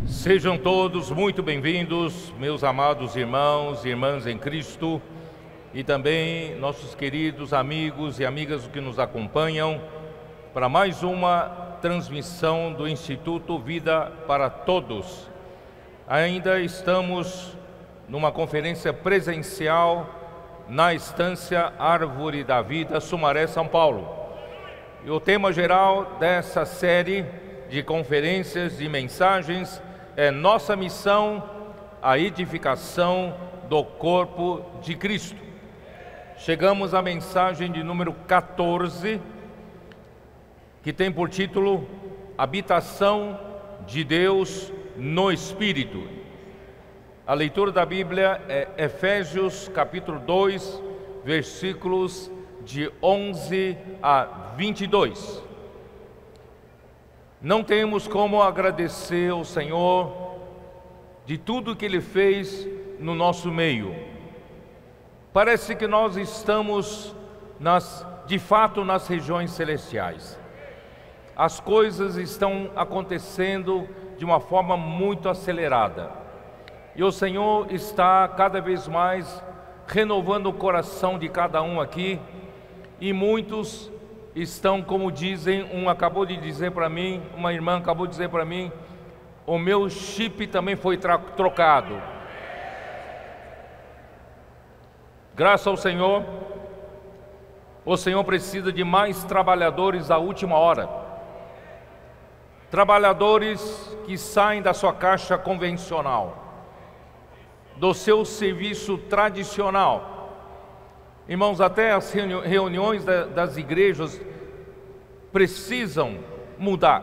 Sejam todos muito bem-vindos, meus amados irmãos e irmãs em Cristo, e também nossos queridos amigos e amigas que nos acompanham para mais uma transmissão do Instituto Vida para Todos. Ainda estamos numa conferência presencial na Estância Árvore da Vida, Sumaré, São Paulo. E o tema geral dessa série de conferências e mensagens é nossa missão, a edificação do corpo de Cristo. Chegamos à mensagem de número 14, que tem por título Habitação de Deus no Espírito. A leitura da Bíblia é Efésios capítulo 2, versículos de 11 a 22. Não temos como agradecer ao Senhor de tudo que Ele fez no nosso meio. Parece que nós estamos, de fato, nas regiões celestiais. As coisas estão acontecendo de uma forma muito acelerada. E o Senhor está cada vez mais renovando o coração de cada um aqui. E muitos estão, como dizem, acabou de dizer para mim, uma irmã acabou de dizer para mim, o meu chip também foi trocado. Graças ao Senhor, o Senhor precisa de mais trabalhadores à última hora. Trabalhadores que saem da sua caixa convencional, do seu serviço tradicional. Irmãos, até as reuniões das igrejas precisam mudar.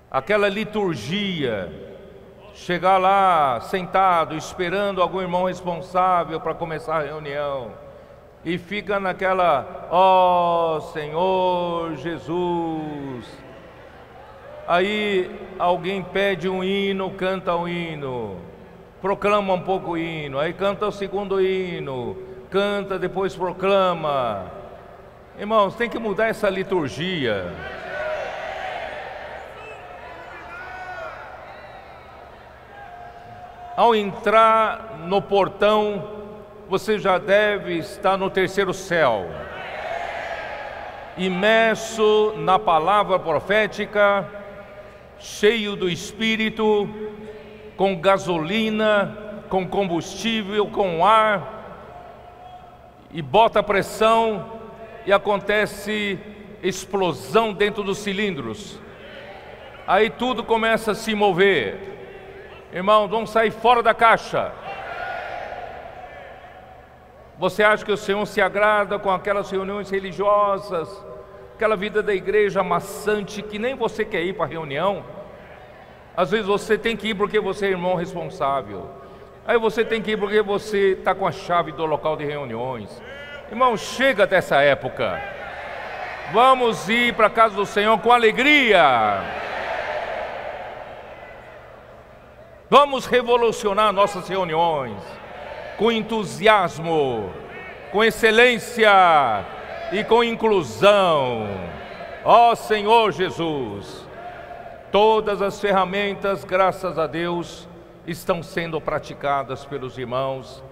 Aquela liturgia, chegar lá sentado, esperando algum irmão responsável para começar a reunião, e fica naquela, ó Senhor Jesus. Aí alguém pede um hino, canta um hino, proclama um pouco o hino, aí canta o segundo hino, canta, depois proclama. Irmãos, tem que mudar essa liturgia. Ao entrar no portão, você já deve estar no terceiro céu, imerso na palavra profética, cheio do Espírito, com gasolina, com combustível, com ar, e bota pressão e acontece explosão dentro dos cilindros. Aí tudo começa a se mover. Irmãos, vamos sair fora da caixa. Você acha que o Senhor se agrada com aquelas reuniões religiosas, aquela vida da igreja maçante que nem você quer ir para a reunião? Às vezes você tem que ir porque você é irmão responsável. Aí você tem que ir porque você está com a chave do local de reuniões. Irmão, chega dessa época. Vamos ir para a casa do Senhor com alegria. Vamos revolucionar nossas reuniões com entusiasmo, com excelência e com inclusão. Ó Senhor Jesus, todas as ferramentas, graças a Deus, estão sendo praticadas pelos irmãos,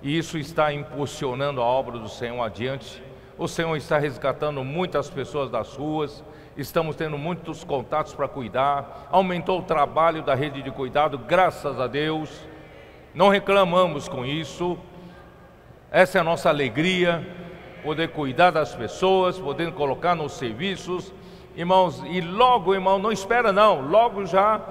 e isso está impulsionando a obra do Senhor adiante. O Senhor está resgatando muitas pessoas das ruas, estamos tendo muitos contatos para cuidar, aumentou o trabalho da rede de cuidado, graças a Deus, não reclamamos com isso. Essa é a nossa alegria, poder cuidar das pessoas, poder colocar nos serviços, irmãos, e logo, irmão, não espera não, logo já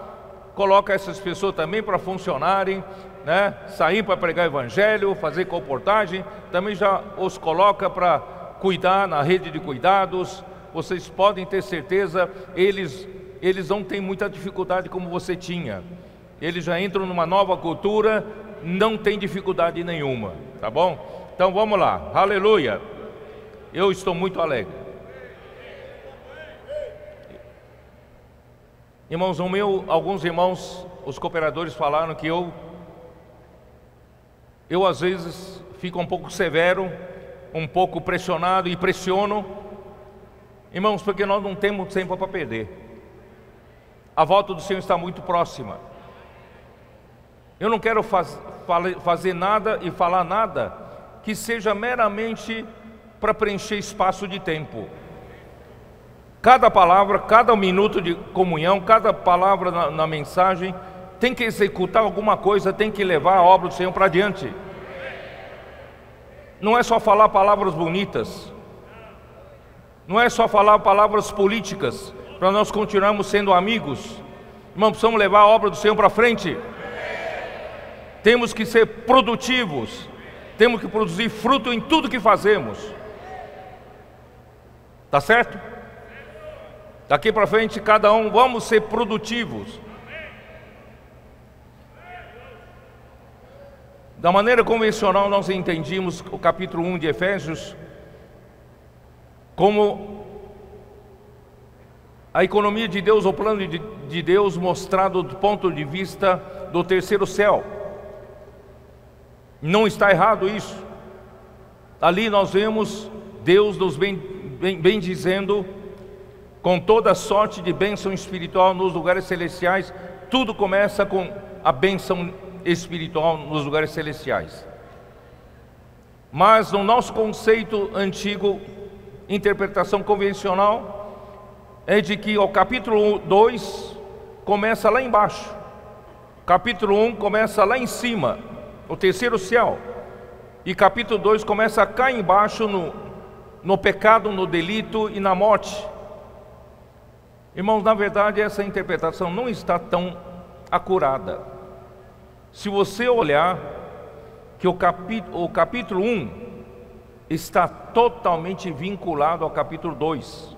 coloca essas pessoas também para funcionarem, né? Sair para pregar evangelho, fazer comportagem, também já os coloca para cuidar na rede de cuidados. Vocês podem ter certeza, eles não têm muita dificuldade como você tinha. Eles já entram numa nova cultura, não tem dificuldade nenhuma, tá bom? Então vamos lá, aleluia. Eu estou muito alegre. Irmãos, alguns irmãos, os cooperadores falaram que eu às vezes fico um pouco severo, um pouco pressionado e pressiono. Irmãos, porque nós não temos tempo para perder. A volta do Senhor está muito próxima. Eu não quero fazer nada e falar nada que seja meramente para preencher espaço de tempo. Cada palavra, cada minuto de comunhão, cada palavra na mensagem tem que executar alguma coisa, tem que levar a obra do Senhor para adiante. Não é só falar palavras bonitas, não é só falar palavras políticas para nós continuarmos sendo amigos. Irmão, precisamos levar a obra do Senhor para frente. Temos que ser produtivos, temos que produzir fruto em tudo que fazemos. Tá certo? Daqui para frente, cada um, vamos ser produtivos. Da maneira convencional, nós entendimos o capítulo 1 de Efésios como a economia de Deus, o plano de Deus mostrado do ponto de vista do terceiro céu. Não está errado isso. Ali nós vemos Deus nos bendizendo com toda sorte de bênção espiritual nos lugares celestiais. Tudo começa com a bênção espiritual nos lugares celestiais. Mas no nosso conceito antigo, interpretação convencional, é de que o capítulo 2 começa lá embaixo, capítulo 1 começa lá em cima, o terceiro céu, e capítulo 2 começa cá embaixo no pecado, no delito e na morte. Irmãos, na verdade essa interpretação não está tão acurada. Se você olhar que o capítulo 1 está totalmente vinculado ao capítulo 2.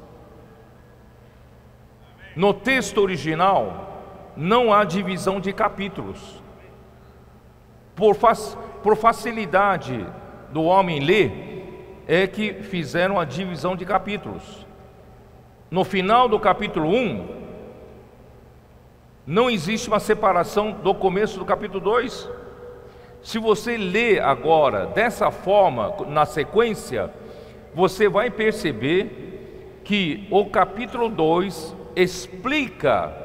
No texto original não há divisão de capítulos. Por facilidade do homem ler, é que fizeram a divisão de capítulos. No final do capítulo 1, não existe uma separação do começo do capítulo 2. Se você lê agora dessa forma, na sequência, você vai perceber que o capítulo 2 explica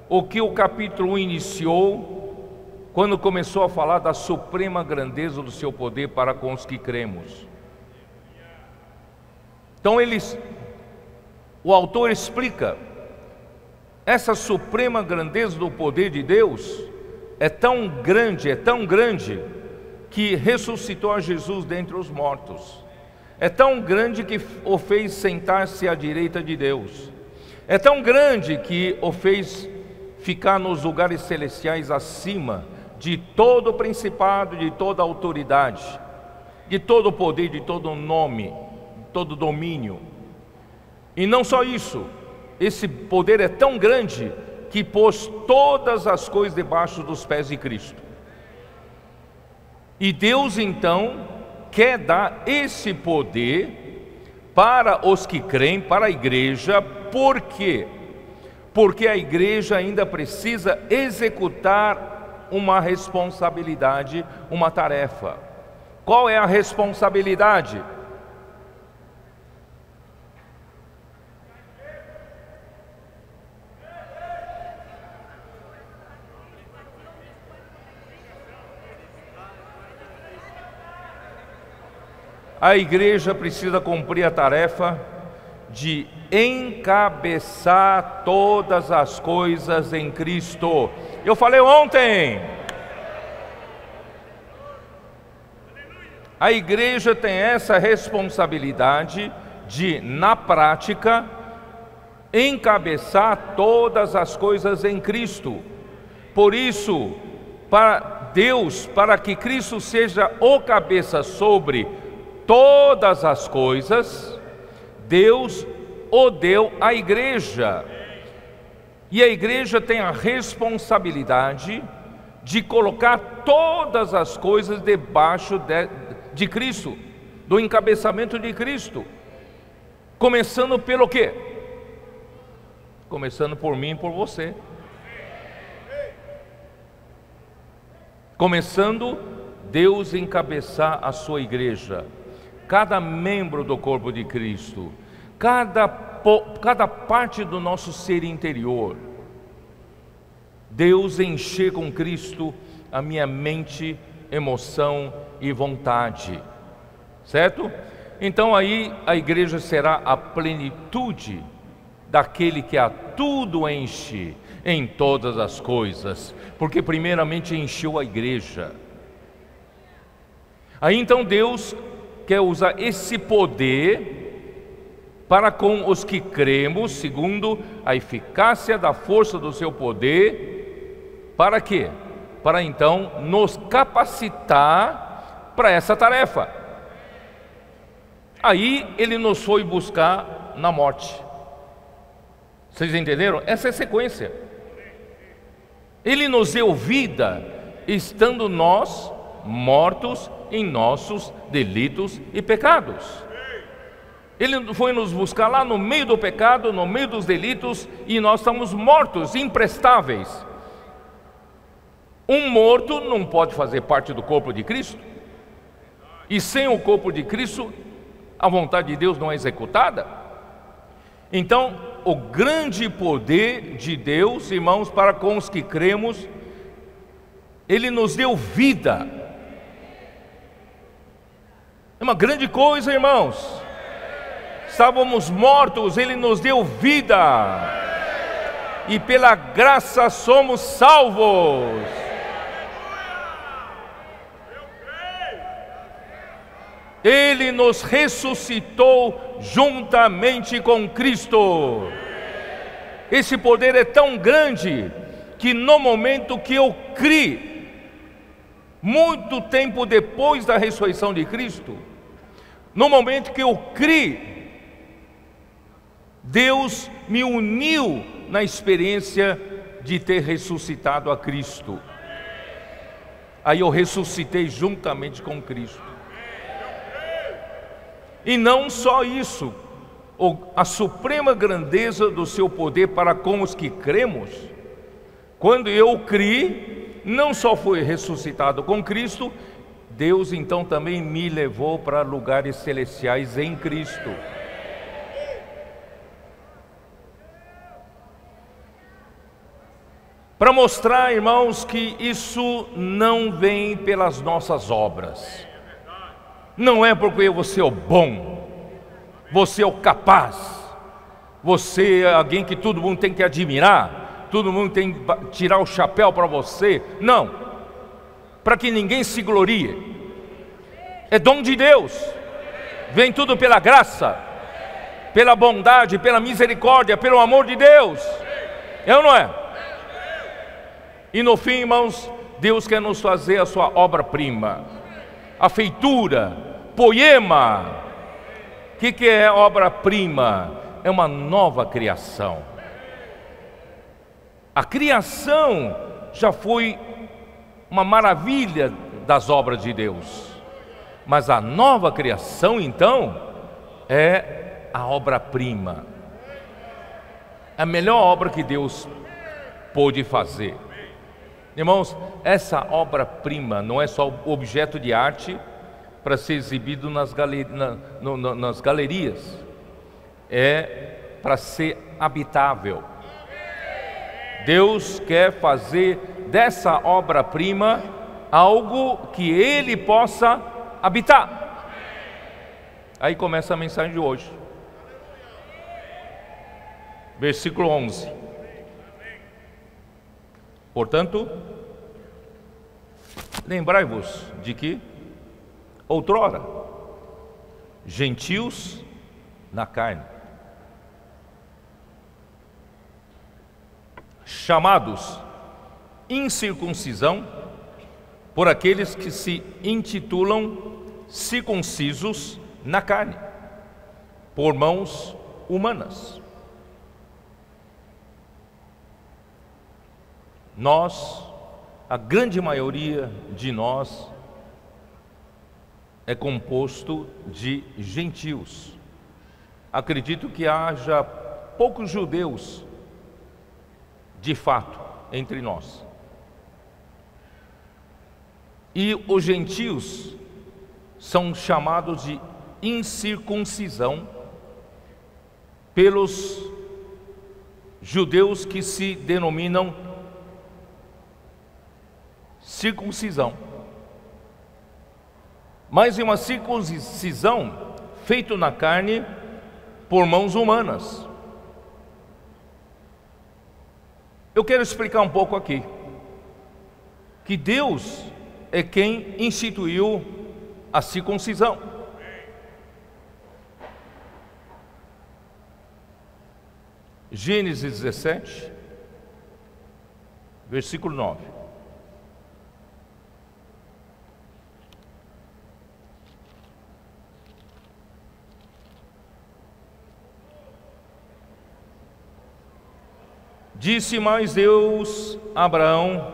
o que o capítulo 1 iniciou, quando começou a falar da suprema grandeza do seu poder para com os que cremos. Então o autor explica, essa suprema grandeza do poder de Deus é tão grande, que ressuscitou a Jesus dentre os mortos. É tão grande que o fez sentar-se à direita de Deus. É tão grande que o fez ficar nos lugares celestiais acima de todo principado, de toda autoridade, de todo poder, de todo nome, de todo domínio. E não só isso, esse poder é tão grande que pôs todas as coisas debaixo dos pés de Cristo. E Deus então quer dar esse poder para os que creem, para a igreja. Por quê? Porque a igreja ainda precisa executar uma responsabilidade, uma tarefa. Qual é a responsabilidade? A igreja precisa cumprir a tarefa de encabeçar todas as coisas em Cristo. Eu falei ontem. A igreja tem essa responsabilidade de, na prática, encabeçar todas as coisas em Cristo. Por isso, para Deus, para que Cristo seja o cabeça sobre todas as coisas, Deus o deu à igreja. E a igreja tem a responsabilidade de colocar todas as coisas debaixo de Cristo, do encabeçamento de Cristo. Começando pelo quê? Começando por mim e por você. Começando Deus encabeçar a sua igreja, cada membro do corpo de Cristo, cada parte do nosso ser interior. Deus encher com Cristo a minha mente, emoção e vontade, certo? Então aí a igreja será a plenitude daquele que a tudo enche em todas as coisas, porque primeiramente encheu a igreja. Aí então Deus quer usar esse poder para com os que cremos, segundo a eficácia da força do seu poder, para quê? Para então nos capacitar para essa tarefa. Aí Ele nos foi buscar na morte. Vocês entenderam? Essa é a sequência. Ele nos deu vida, estando nós mortos em nossos delitos e pecados. Ele foi nos buscar lá no meio do pecado, no meio dos delitos, e nós estamos mortos, imprestáveis. Um morto não pode fazer parte do corpo de Cristo, e sem o corpo de Cristo, a vontade de Deus não é executada. Então, o grande poder de Deus, irmãos, para com os que cremos, Ele nos deu vida. É uma grande coisa, irmãos. Estávamos mortos, Ele nos deu vida, e pela graça somos salvos. Ele nos ressuscitou juntamente com Cristo. Esse poder é tão grande que no momento que eu criei, muito tempo depois da ressurreição de Cristo, no momento que eu criei, Deus me uniu na experiência de ter ressuscitado a Cristo. Aí eu ressuscitei juntamente com Cristo. E não só isso, a suprema grandeza do seu poder para com os que cremos. Quando eu criei, não só fui ressuscitado com Cristo, Deus então também me levou para lugares celestiais em Cristo. Para mostrar, irmãos, que isso não vem pelas nossas obras. Não é porque você é o bom, você é o capaz, você é alguém que todo mundo tem que admirar, todo mundo tem que tirar o chapéu para você. Não, para que ninguém se glorie. É dom de Deus, vem tudo pela graça, pela bondade, pela misericórdia, pelo amor de Deus. É ou não é? E no fim, irmãos, Deus quer nos fazer a sua obra-prima, a feitura, poema. O que é obra-prima? É uma nova criação. A criação já foi uma maravilha das obras de Deus, mas a nova criação então é a obra-prima, a melhor obra que Deus pôde fazer. Irmãos, essa obra-prima não é só objeto de arte para ser exibido nas galerias, é para ser habitável. Deus quer fazer dessa obra-prima algo que Ele possa habitar. Aí começa a mensagem de hoje, versículo 11. Portanto, lembrai-vos de que outrora, gentios na carne, chamados incircuncisão por aqueles que se intitulam circuncisos na carne, por mãos humanas. Nós, a grande maioria de nós, é composto de gentios. Acredito que haja poucos judeus, de fato, entre nós. E os gentios são chamados de incircuncisão pelos judeus que se denominam circuncisão. Mas é uma circuncisão feita na carne por mãos humanas. Eu quero explicar um pouco aqui que Deus é quem instituiu a circuncisão. Gênesis 17, versículo 9. Disse mais Deus a Abraão: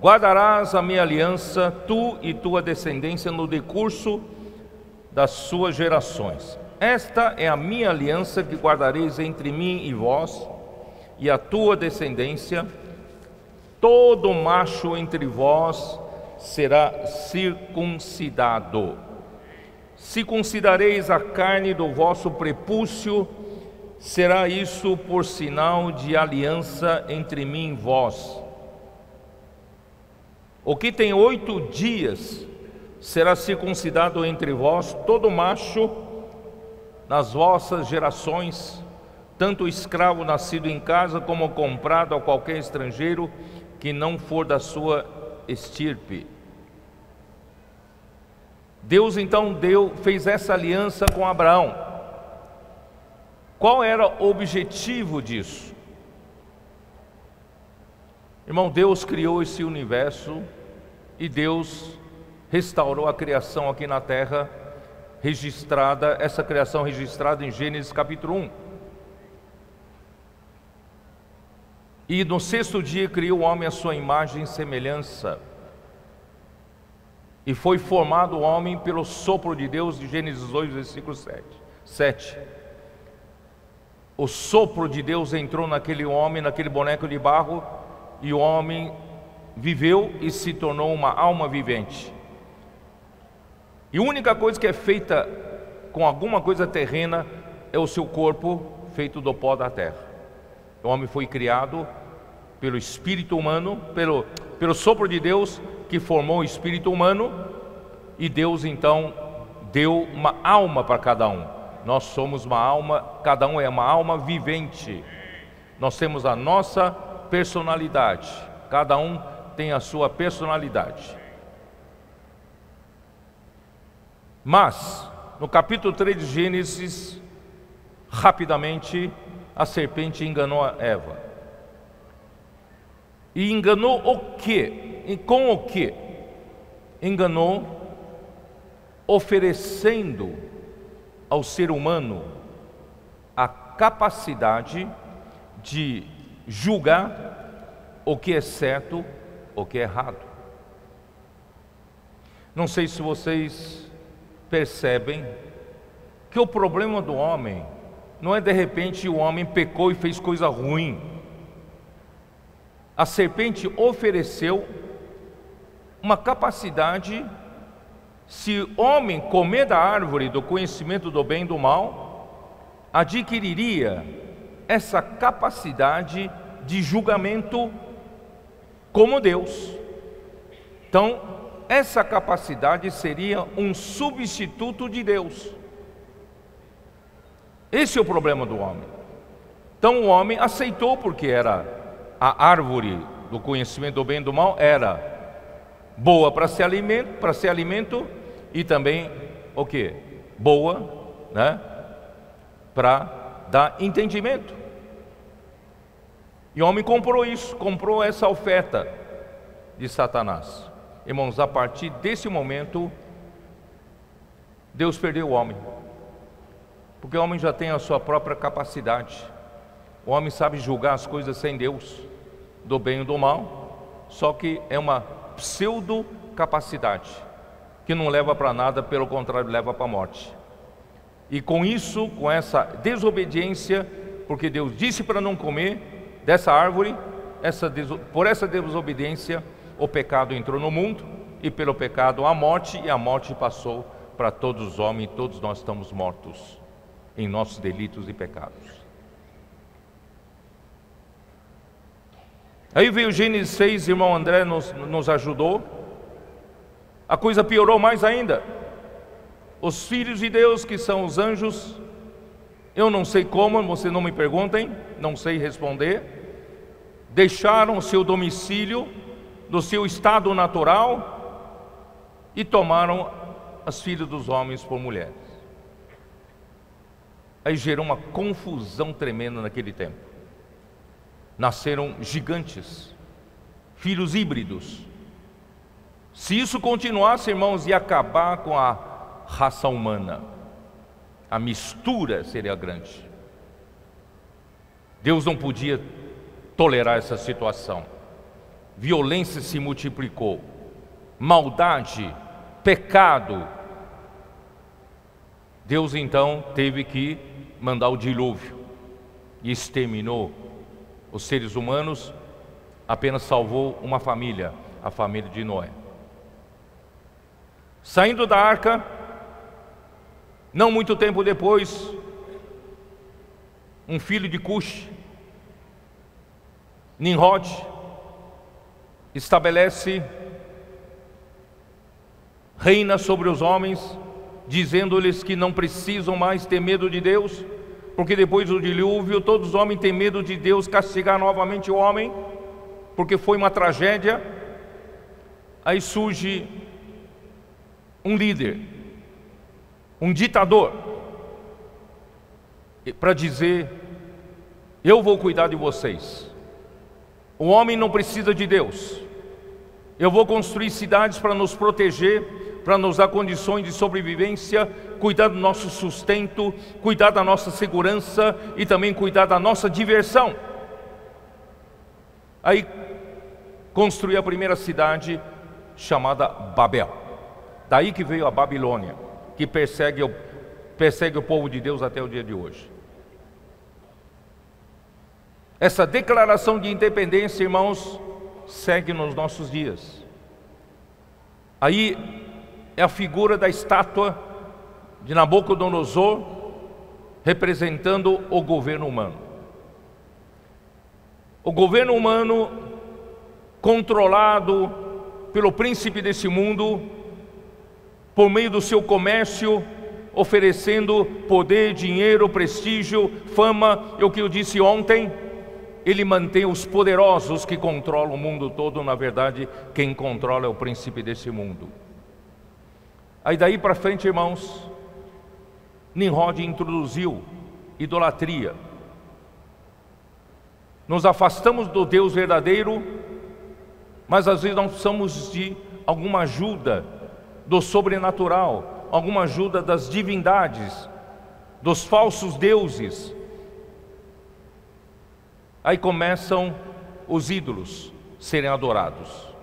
guardarás a minha aliança, tu e tua descendência, no decurso das suas gerações. Esta é a minha aliança que guardareis entre mim e vós, e a tua descendência. Todo macho entre vós será circuncidado. Circuncidareis a carne do vosso prepúcio. Será isso por sinal de aliança entre mim e vós. O que tem 8 dias será circuncidado entre vós, todo macho nas vossas gerações, tanto escravo nascido em casa como comprado a qualquer estrangeiro que não for da sua estirpe. Deus então fez essa aliança com Abraão. Qual era o objetivo disso? Irmão, Deus criou esse universo e Deus restaurou a criação aqui na terra, registrada, essa criação registrada em Gênesis capítulo 1. E no 6º dia criou o homem à sua imagem e semelhança. E foi formado o homem pelo sopro de Deus, de Gênesis 2, versículo 7. O sopro de Deus entrou naquele homem, naquele boneco de barro, e o homem viveu e se tornou uma alma vivente. E a única coisa que é feita com alguma coisa terrena é o seu corpo feito do pó da terra. O homem foi criado pelo espírito humano, pelo sopro de Deus que formou o espírito humano, e Deus então deu uma alma para cada um. Nós somos uma alma, cada um é uma alma vivente. Nós temos a nossa personalidade, cada um tem a sua personalidade. Mas, no capítulo 3 de Gênesis, rapidamente a serpente enganou a Eva. E enganou o quê? E com o quê? Enganou oferecendo ao ser humano a capacidade de julgar o que é certo, o que é errado. Não sei se vocês percebem que o problema do homem não é de repente o homem pecou e fez coisa ruim. A serpente ofereceu uma capacidade. Se o homem comer da árvore do conhecimento do bem e do mal, adquiriria essa capacidade de julgamento como Deus. Então, essa capacidade seria um substituto de Deus. Esse é o problema do homem. Então o homem aceitou, porque era a árvore do conhecimento do bem e do mal, era boa para ser alimento, e também o que? Boa, né? Para dar entendimento. E o homem comprou isso, comprou essa oferta de Satanás. Irmãos, a partir desse momento, Deus perdeu o homem, porque o homem já tem a sua própria capacidade. O homem sabe julgar as coisas sem Deus, do bem e do mal, só que é uma pseudo capacidade. que não leva para nada, pelo contrário, leva para a morte. E com isso, com essa desobediência, porque Deus disse para não comer dessa árvore, por essa desobediência, o pecado entrou no mundo, e pelo pecado a morte, e a morte passou para todos os homens, e todos nós estamos mortos em nossos delitos e pecados. Aí veio Gênesis 6, irmão André nos ajudou. A coisa piorou mais ainda. Os filhos de Deus, que são os anjos, eu não sei como, vocês não me perguntem, não sei responder, deixaram o seu domicílio, do seu estado natural, e tomaram as filhas dos homens por mulheres. Aí gerou uma confusão tremenda naquele tempo. Nasceram gigantes, filhos híbridos. Se isso continuasse, irmãos, ia acabar com a raça humana. A mistura seria grande. Deus não podia tolerar essa situação. Violência se multiplicou, maldade, pecado. Deus então teve que mandar o dilúvio e exterminou os seres humanos, apenas salvou uma família, a família de Noé. Saindo da arca, não muito tempo depois, um filho de Cush, Nimrod, estabelece, reina sobre os homens, dizendo-lhes que não precisam mais ter medo de Deus, porque depois do dilúvio todos os homens têm medo de Deus castigar novamente o homem, porque foi uma tragédia. Aí surge um líder, um ditador, para dizer: eu vou cuidar de vocês. O homem não precisa de Deus. Eu vou construir cidades para nos proteger, para nos dar condições de sobrevivência, cuidar do nosso sustento, cuidar da nossa segurança e também cuidar da nossa diversão. Aí construiu a primeira cidade, chamada Babel. Daí que veio a Babilônia, que persegue o povo de Deus até o dia de hoje. Essa declaração de independência, irmãos, segue nos nossos dias. Aí é a figura da estátua de Nabucodonosor, representando o governo humano. O governo humano, controlado pelo príncipe desse mundo, por meio do seu comércio, oferecendo poder, dinheiro, prestígio, fama, é o que eu disse ontem. Ele mantém os poderosos que controlam o mundo todo. Na verdade, quem controla é o príncipe desse mundo. Aí daí para frente, irmãos, Nimrod introduziu idolatria. Nos afastamos do Deus verdadeiro, mas às vezes não precisamos de alguma ajuda do sobrenatural, alguma ajuda das divindades, dos falsos deuses. Aí começam os ídolos serem adorados.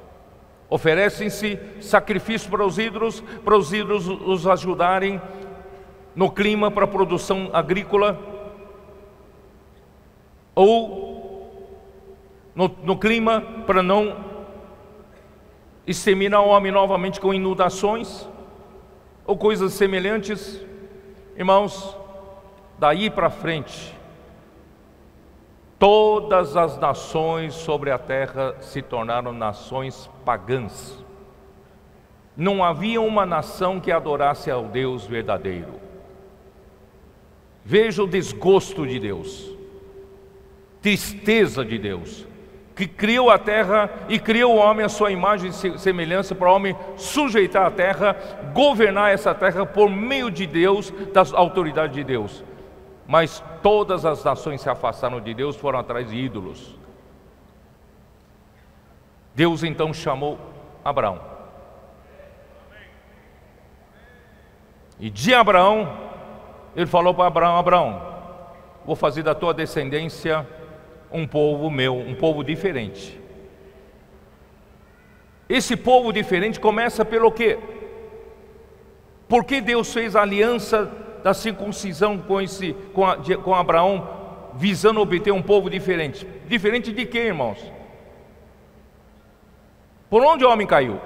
Oferecem-se sacrifícios para os ídolos os ajudarem no clima para a produção agrícola, ou no clima para não exterminar o homem novamente com inundações, ou coisas semelhantes. Irmãos, daí para frente, todas as nações sobre a terra se tornaram nações pagãs. Não havia uma nação que adorasse ao Deus verdadeiro. Veja o desgosto de Deus, tristeza de Deus, que criou a terra e criou o homem à sua imagem e semelhança, para o homem sujeitar a terra, governar essa terra por meio de Deus, da autoridade de Deus. Mas todas as nações se afastaram de Deus, foram atrás de ídolos. Deus então chamou Abraão. E de Abraão, ele falou para Abraão: Abraão, vou fazer da tua descendência um povo meu, um povo diferente. Esse povo diferente começa pelo quê? Por que Deus fez a aliança da circuncisão com Abraão, visando obter um povo diferente? Diferente de quê, irmãos? Por onde o homem caiu?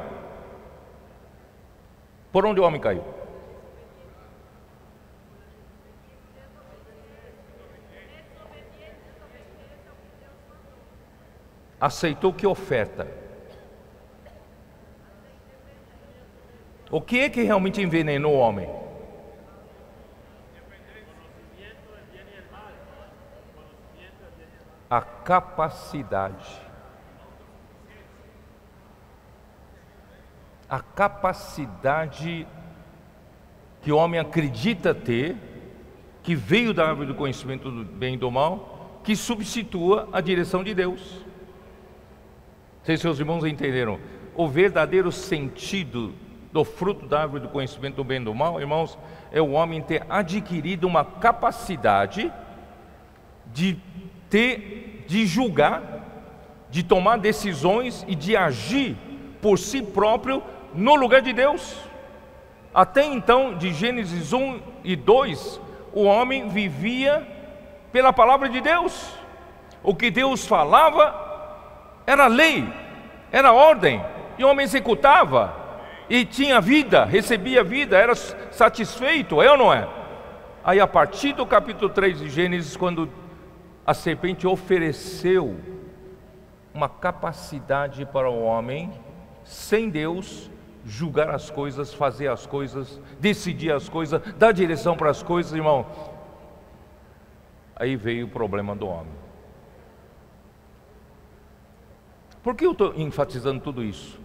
Por onde o homem caiu? Aceitou que oferta? O que é que realmente envenenou o homem? A capacidade. A capacidade que o homem acredita ter, que veio da árvore do conhecimento do bem e do mal, que substitua a direção de Deus. Não sei se seus irmãos entenderam. O verdadeiro sentido do fruto da árvore do conhecimento do bem e do mal, irmãos, é o homem ter adquirido uma capacidade de julgar, de tomar decisões e de agir por si próprio no lugar de Deus. Até então, de Gênesis 1 e 2, o homem vivia pela palavra de Deus. O que Deus falava era lei, era ordem, e o homem executava, e tinha vida, recebia vida, era satisfeito, é ou não é? Aí a partir do capítulo 3 de Gênesis, quando a serpente ofereceu uma capacidade para o homem, sem Deus, julgar as coisas, fazer as coisas, decidir as coisas, dar direção para as coisas, irmão. Aí veio o problema do homem. Por que eu estou enfatizando tudo isso?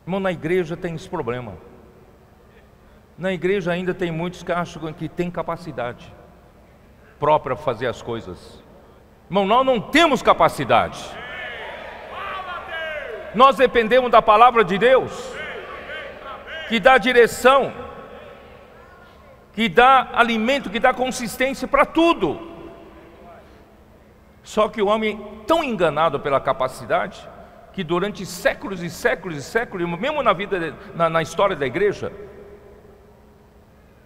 Irmão, na igreja tem esse problema. Na igreja ainda tem muitos que acham que tem capacidade própria para fazer as coisas. Irmão, nós não temos capacidade. Nós dependemos da palavra de Deus, que dá direção, que dá alimento, que dá consistência para tudo. Só que o homem é tão enganado pela capacidade, que durante séculos e séculos e séculos, mesmo na história da igreja,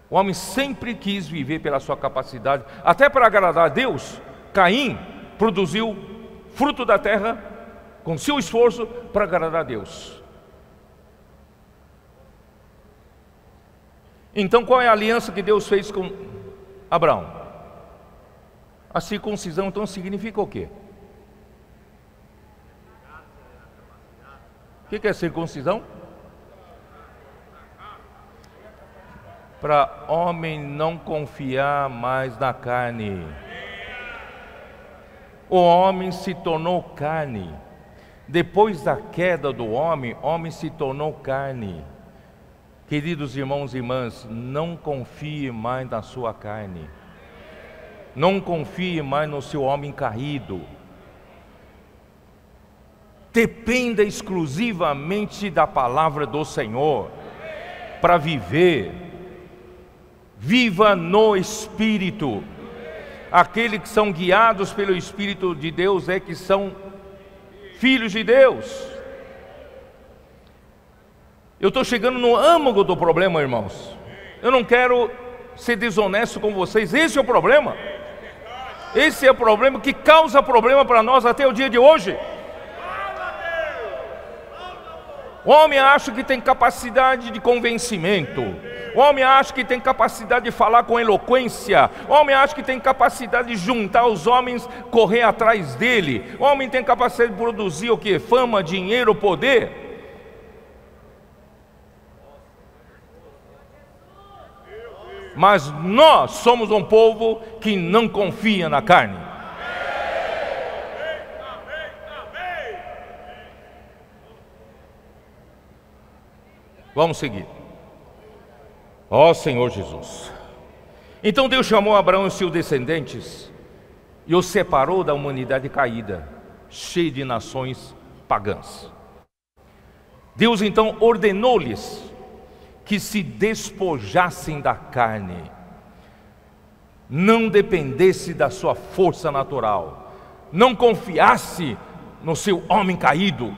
o homem sempre quis viver pela sua capacidade, até para agradar a Deus. Caim produziu fruto da terra com seu esforço para agradar a Deus. Então qual é a aliança que Deus fez com Abraão? A circuncisão então significa o quê? O que é circuncisão? Para homem não confiar mais na carne. O homem se tornou carne. Depois da queda do homem, homem se tornou carne. Queridos irmãos e irmãs, não confie mais na sua carne. Não confie mais no seu homem caído. Dependa exclusivamente da palavra do Senhor para viver. Viva no Espírito. Aqueles que são guiados pelo Espírito de Deus é que são filhos de Deus. Eu estou chegando no âmago do problema, irmãos. Eu não quero ser desonesto com vocês. Esse é o problema. Esse é o problema que causa problema para nós até o dia de hoje. O homem acha que tem capacidade de convencimento. O homem acha que tem capacidade de falar com eloquência. O homem acha que tem capacidade de juntar os homens, correr atrás dele. O homem tem capacidade de produzir o que? Fama, dinheiro, poder. Mas nós somos um povo que não confia na carne. Vamos seguir. Ó Senhor Jesus. Então Deus chamou Abraão e seus descendentes e os separou da humanidade caída, cheia de nações pagãs. Deus então ordenou-lhes que se despojassem da carne, não dependesse da sua força natural, não confiasse no seu homem caído,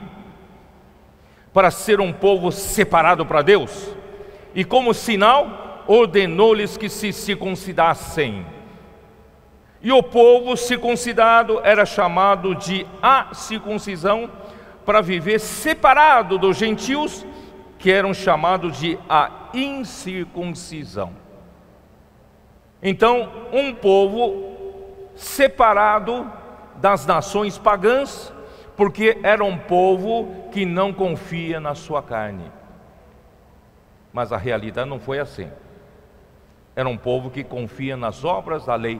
para ser um povo separado para Deus. e como sinal ordenou-lhes que se circuncidassem. E o povo circuncidado era chamado de acircuncisão, para viver separado dos gentios, que eram chamados de a incircuncisão. Então, um povo separado das nações pagãs, porque era um povo que não confia na sua carne. Mas a realidade não foi assim. Era um povo que confia nas obras da lei.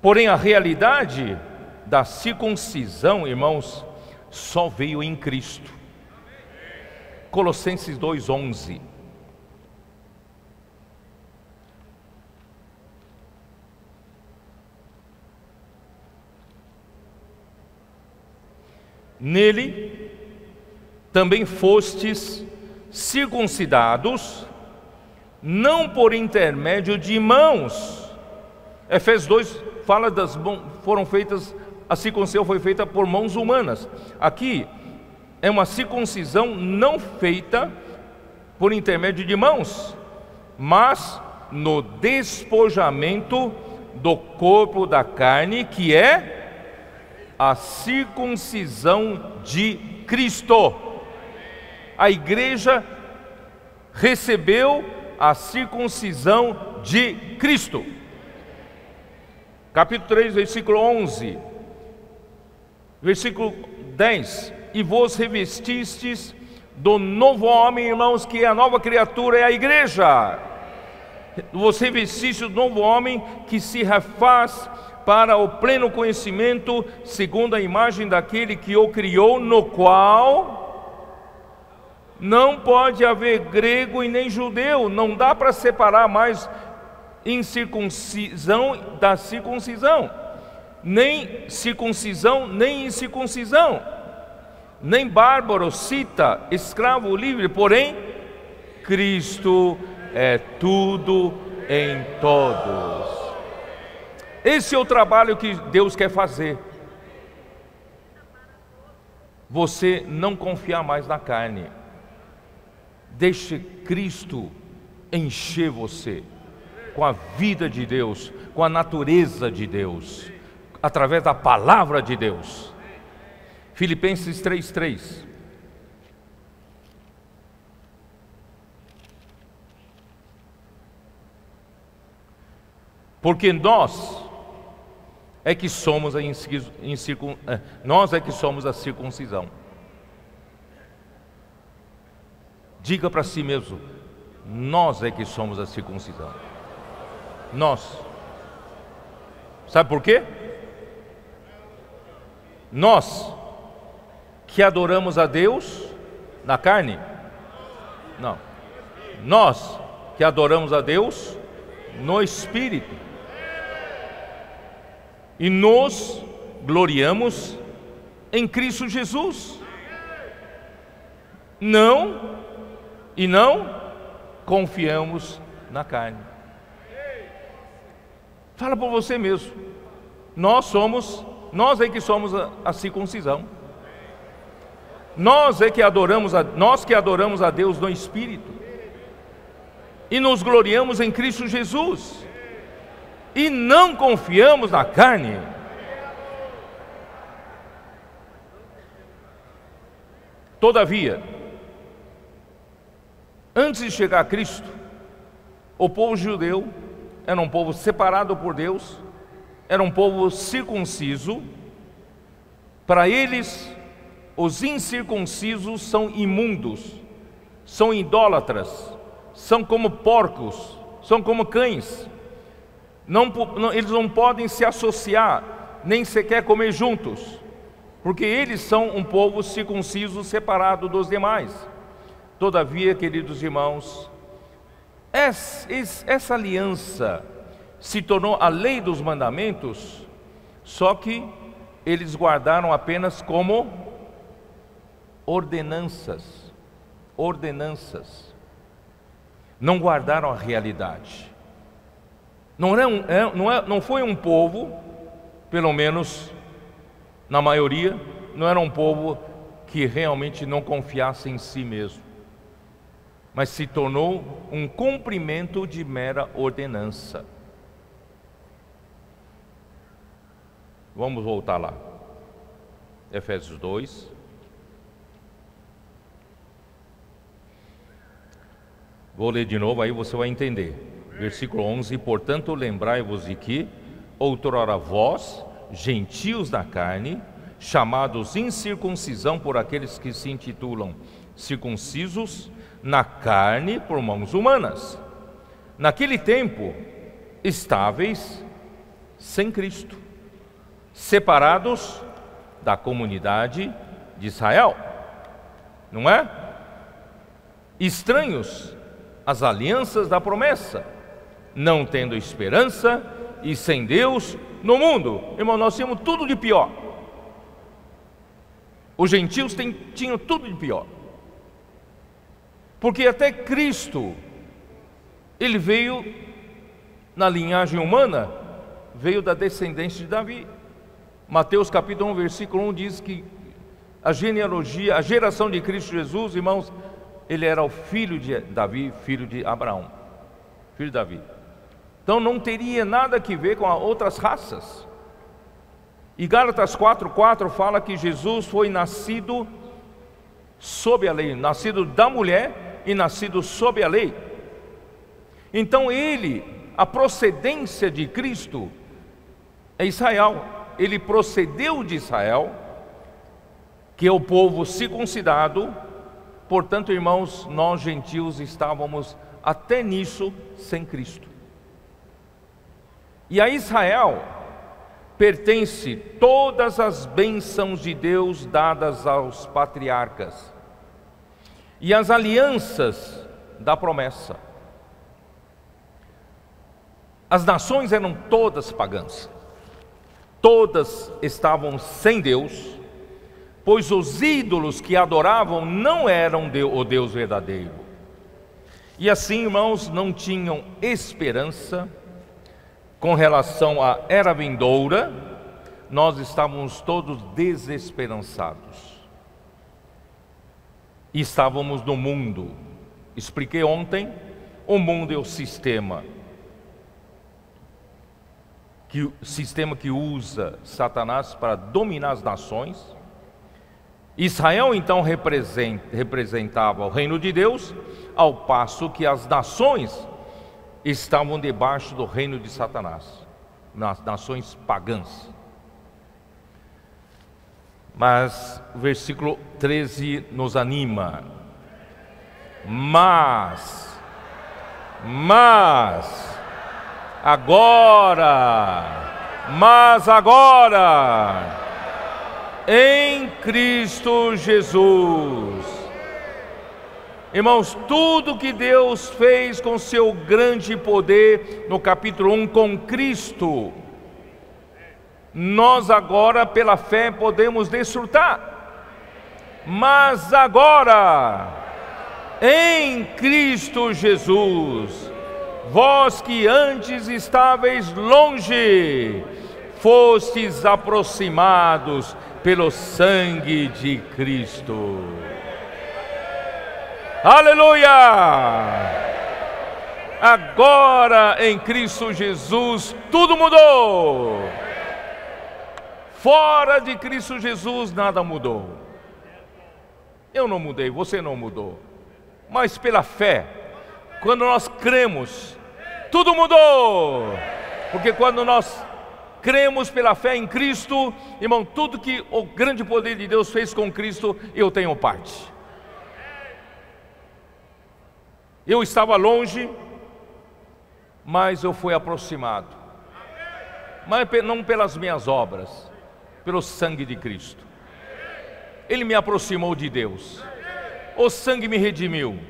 Porém, a realidade da circuncisão, irmãos, só veio em Cristo. Colossenses 2:11. Nele também fostes circuncidados, não por intermédio de mãos. Efésios 2 fala a circuncisão foi feita por mãos humanas. Aqui é uma circuncisão não feita por intermédio de mãos, mas no despojamento do corpo da carne, que é a circuncisão de Cristo. A igreja recebeu a circuncisão de Cristo. Capítulo 3, versículo 11. Versículo 10. E vos revestistes do novo homem, irmãos, que é a nova criatura, é a igreja. Vos revestistes do novo homem, que se refaz para o pleno conhecimento, segundo a imagem daquele que o criou, no qual não pode haver grego e nem judeu. Não dá para separar mais incircuncisão da circuncisão, nem circuncisão nem incircuncisão, nem bárbaro, cita, escravo, livre, porém Cristo é tudo em todos. Esse é o trabalho que Deus quer fazer. Você não confiar mais na carne. Deixe Cristo encher você com a vida de Deus, com a natureza de Deus, através da palavra de Deus. Filipenses 3:3. Porque nós é que somos a circuncisão. Diga para si mesmo: nós é que somos a circuncisão. Nós. Sabe por quê? Nós que adoramos a Deus na carne? Não. Nós que adoramos a Deus no Espírito. E nos gloriamos em Cristo Jesus. Não confiamos na carne. Fala por você mesmo. Nós é que somos a circuncisão. Nós que adoramos a Deus no Espírito. E nos gloriamos em Cristo Jesus. E não confiamos na carne. Todavia, antes de chegar a Cristo, o povo judeu era um povo separado por Deus, era um povo circunciso. Para eles, os incircuncisos são imundos, são idólatras, são como porcos, são como cães. Eles não podem se associar, nem sequer comer juntos, porque eles são um povo circunciso, separado dos demais. Todavia, queridos irmãos, essa aliança se tornou a lei dos mandamentos, só que eles guardaram apenas como ordenanças. Não guardaram a realidade. Não foi um povo, pelo menos na maioria, não era um povo que realmente não confiasse em si mesmo. mas se tornou um cumprimento de mera ordenança. Vamos voltar lá. Efésios 2. Vou ler de novo, aí você vai entender. Versículo 11: portanto, lembrai-vos de que, outrora vós, gentios da carne, chamados incircuncisão por aqueles que se intitulam circuncisos, na carne por mãos humanas, naquele tempo estáveis sem Cristo, separados da comunidade de Israel, não é? Estranhos às alianças da promessa, não tendo esperança e sem Deus no mundo. Irmão, nós tínhamos tudo de pior. Os gentios tinham tudo de pior, porque até Cristo, ele veio na linhagem humana, veio da descendência de Davi. Mateus capítulo 1, versículo 1 diz que a genealogia, a geração de Cristo Jesus, irmãos, ele era o filho de Davi, filho de Abraão, filho de Davi. Então não teria nada que ver com as outras raças. E Gálatas 4:4 fala que Jesus foi nascido sob a lei, nascido da mulher e nascido sob a lei. Então a procedência de Cristo é Israel. Ele procedeu de Israel, que é o povo circuncidado. Portanto, irmãos, nós gentios estávamos até nisso sem Cristo. E a Israel pertence todas as bênçãos de Deus dadas aos patriarcas e as alianças da promessa. As nações eram todas pagãs, todas estavam sem Deus, pois os ídolos que adoravam não eram o Deus verdadeiro. E assim, irmãos, não tinham esperança com relação à era vindoura. Nós estávamos todos desesperançados. E estávamos no mundo. Expliquei ontem, o mundo é o sistema que usa Satanás para dominar as nações. Israel então representava o reino de Deus, ao passo que as nações estavam debaixo do reino de Satanás, nas nações pagãs. Mas o versículo 13 nos anima. Mas agora, em Cristo Jesus. Irmãos, tudo que Deus fez com seu grande poder no capítulo 1 com Cristo, nós agora pela fé podemos desfrutar. Mas agora, em Cristo Jesus, vós que antes estáveis longe, fostes aproximados pelo sangue de Cristo. Aleluia! Agora em Cristo Jesus tudo mudou. Fora de Cristo Jesus nada mudou. Eu não mudei, você não mudou. Mas pela fé, quando nós cremos, tudo mudou. Porque quando nós cremos pela fé em Cristo, irmão, tudo que o grande poder de Deus fez com Cristo, eu tenho parte. Eu estava longe, mas eu fui aproximado. Mas não pelas minhas obras, pelo sangue de Cristo. Ele me aproximou de Deus. O sangue me redimiu.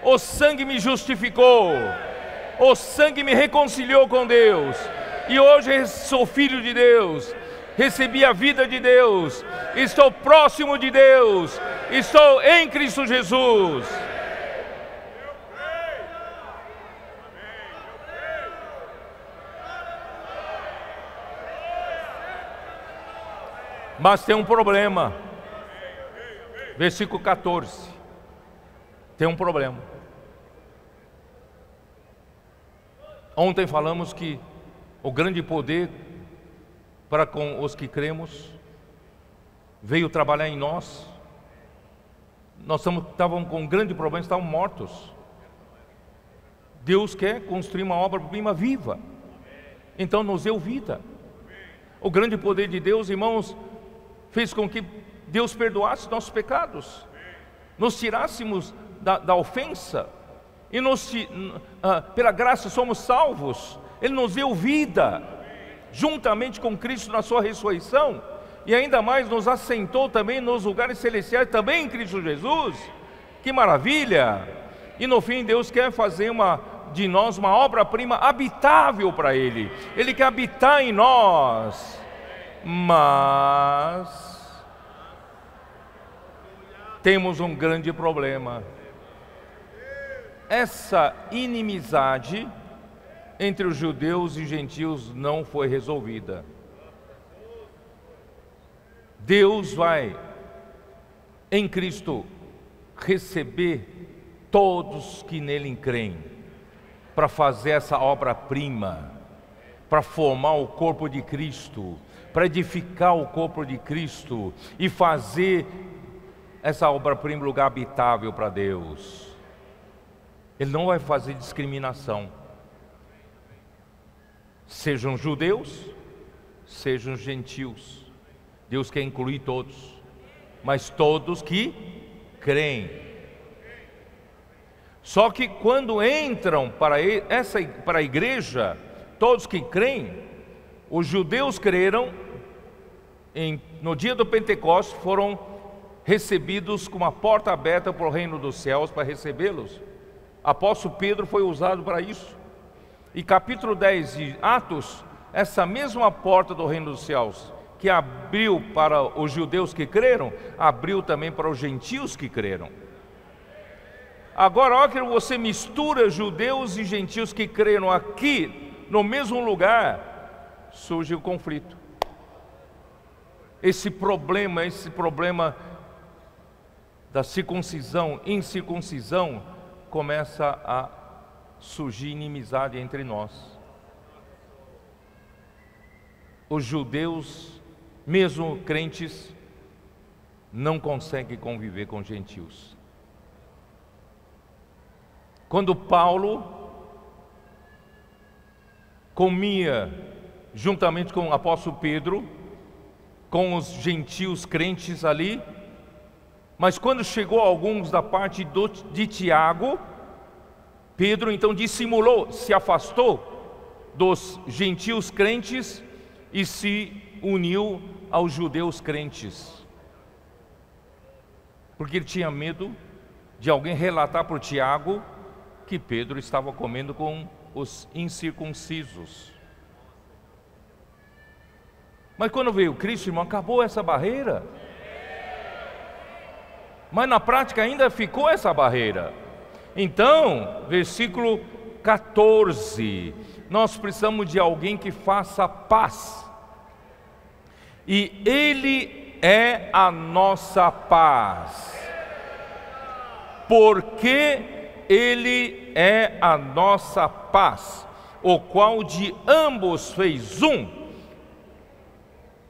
O sangue me justificou. O sangue me reconciliou com Deus. E hoje sou filho de Deus. Recebi a vida de Deus. Estou próximo de Deus. Estou em Cristo Jesus. Mas tem um problema. Versículo 14. Tem um problema. Ontem falamos que o grande poder para com os que cremos veio trabalhar em nós. Nós estávamos com um grande problema, estávamos mortos. Deus quer construir uma obra-prima viva, então nos deu vida. O grande poder de Deus, irmãos, fez com que Deus perdoasse nossos pecados, nos tirássemos da ofensa, e pela graça somos salvos. Ele nos deu vida, juntamente com Cristo na sua ressurreição, e ainda mais nos assentou também nos lugares celestiais, também em Cristo Jesus. Que maravilha! E no fim Deus quer fazer de nós uma obra-prima habitável para Ele. Ele quer habitar em nós, mas temos um grande problema. Essa inimizade entre os judeus e gentios não foi resolvida. Deus vai, em Cristo, receber todos que nele creem, para fazer essa obra-prima, para formar o corpo de Cristo, para edificar o corpo de Cristo e fazer essa obra-prima um lugar habitável para Deus. Ele não vai fazer discriminação, sejam judeus, sejam gentios. Deus quer incluir todos, mas todos que creem. Só que quando entram para a igreja, todos que creem, os judeus creram, no dia do Pentecostes foram recebidos com uma porta aberta para o reino dos céus para recebê-los. Apóstolo Pedro foi usado para isso. E capítulo 10 de Atos, essa mesma porta do reino dos céus, que abriu para os judeus que creram, abriu também para os gentios que creram. Agora, olha que você mistura judeus e gentios que creram aqui, no mesmo lugar, surge o conflito. Esse problema da circuncisão, incircuncisão, começa a surgir inimizade entre nós. Os judeus, mesmo crentes, não conseguem conviver com gentios. Quando Paulo comia juntamente com o apóstolo Pedro, com os gentios crentes ali, mas quando chegou alguns da parte de Tiago, Pedro então dissimulou, se afastou dos gentios crentes e se uniu aos judeus crentes, porque ele tinha medo de alguém relatar para o Tiago que Pedro estava comendo com os incircuncisos. Mas quando veio Cristo, irmão, acabou essa barreira. Mas na prática ainda ficou essa barreira. Então, versículo 14, nós precisamos de alguém que faça paz. E Ele é a nossa paz. Porque Ele é a nossa paz, o qual de ambos fez um,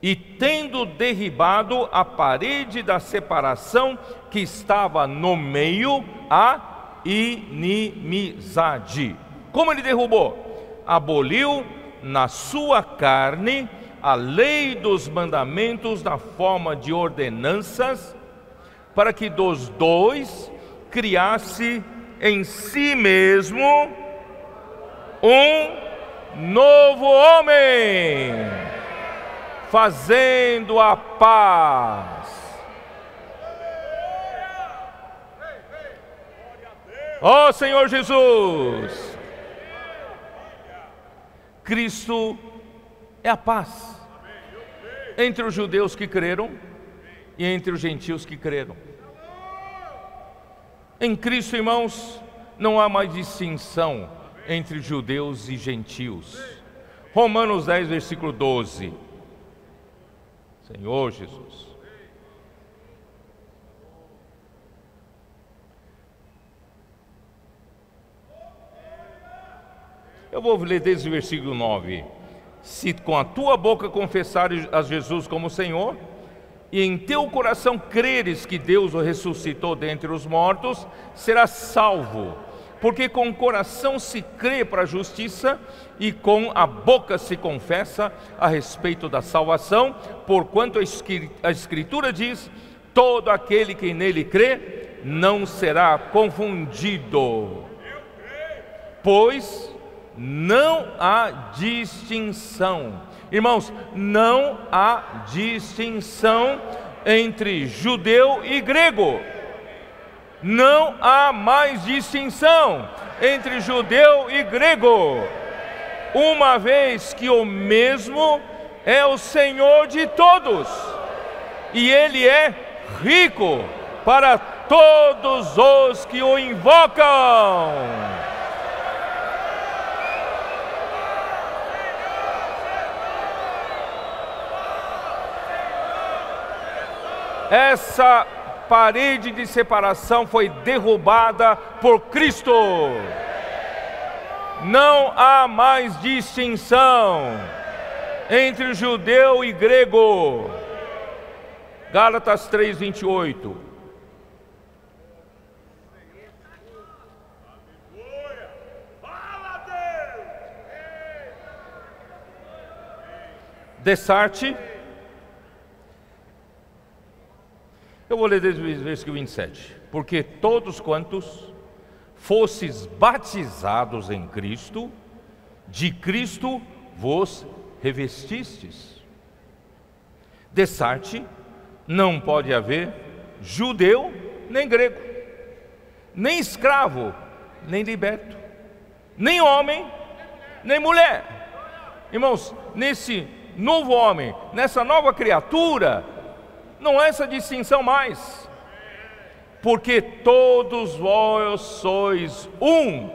e tendo derribado a parede da separação que estava no meio, a inimizade. Como Ele derrubou? Aboliu na sua carne a lei dos mandamentos na forma de ordenanças, para que dos dois criasse em si mesmo um novo homem, fazendo a paz. Ó Senhor Jesus, Cristo é a paz entre os judeus que creram e entre os gentios que creram. Em Cristo, irmãos, não há mais distinção entre judeus e gentios. Romanos 10, versículo 12. Senhor Jesus. Eu vou ler desde o versículo 9. Se com a tua boca confessares a Jesus como Senhor, e em teu coração creres que Deus o ressuscitou dentre os mortos, serás salvo. Porque com o coração se crê para a justiça, e com a boca se confessa a respeito da salvação, porquanto a Escritura diz: todo aquele que nele crê não será confundido. Pois não há distinção. Irmãos, não há distinção entre judeu e grego. Não há mais distinção entre judeu e grego, uma vez que o mesmo é o Senhor de todos, e Ele é rico para todos os que o invocam. Essa parede de separação foi derrubada por Cristo. Não há mais distinção entre judeu e grego. Gálatas 3:28. Dessarte. Eu vou ler desde o versículo 27. Porque todos quantos fostes batizados em Cristo, de Cristo vos revestistes. Dessarte não pode haver judeu nem grego, nem escravo nem liberto, nem homem nem mulher. Irmãos, nesse novo homem, nessa nova criatura, não há essa distinção mais, porque todos vós sois um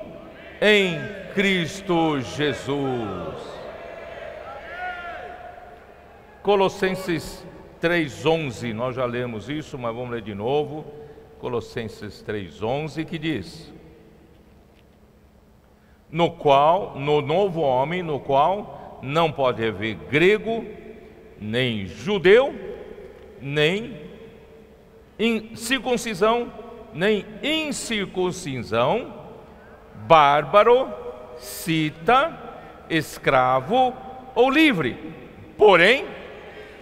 em Cristo Jesus. Colossenses 3:11, nós já lemos isso, mas vamos ler de novo. Colossenses 3:11, que diz: no novo homem, no qual não pode haver grego, nem judeu, nem circuncisão, nem incircuncisão, bárbaro, cita, escravo ou livre. Porém,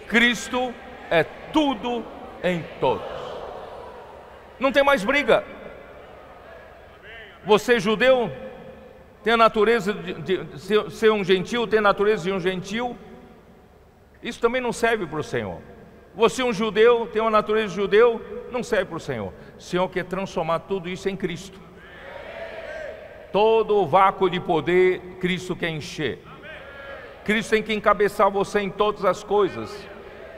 Cristo é tudo em todos. Não tem mais briga. Você judeu tem a natureza de ser um gentil, tem a natureza de um gentil. Isso também não serve para o Senhor. Você é um judeu, tem uma natureza de judeu, não serve para o Senhor. O Senhor quer transformar tudo isso em Cristo. Todo o vácuo de poder, Cristo quer encher. Cristo tem que encabeçar você em todas as coisas.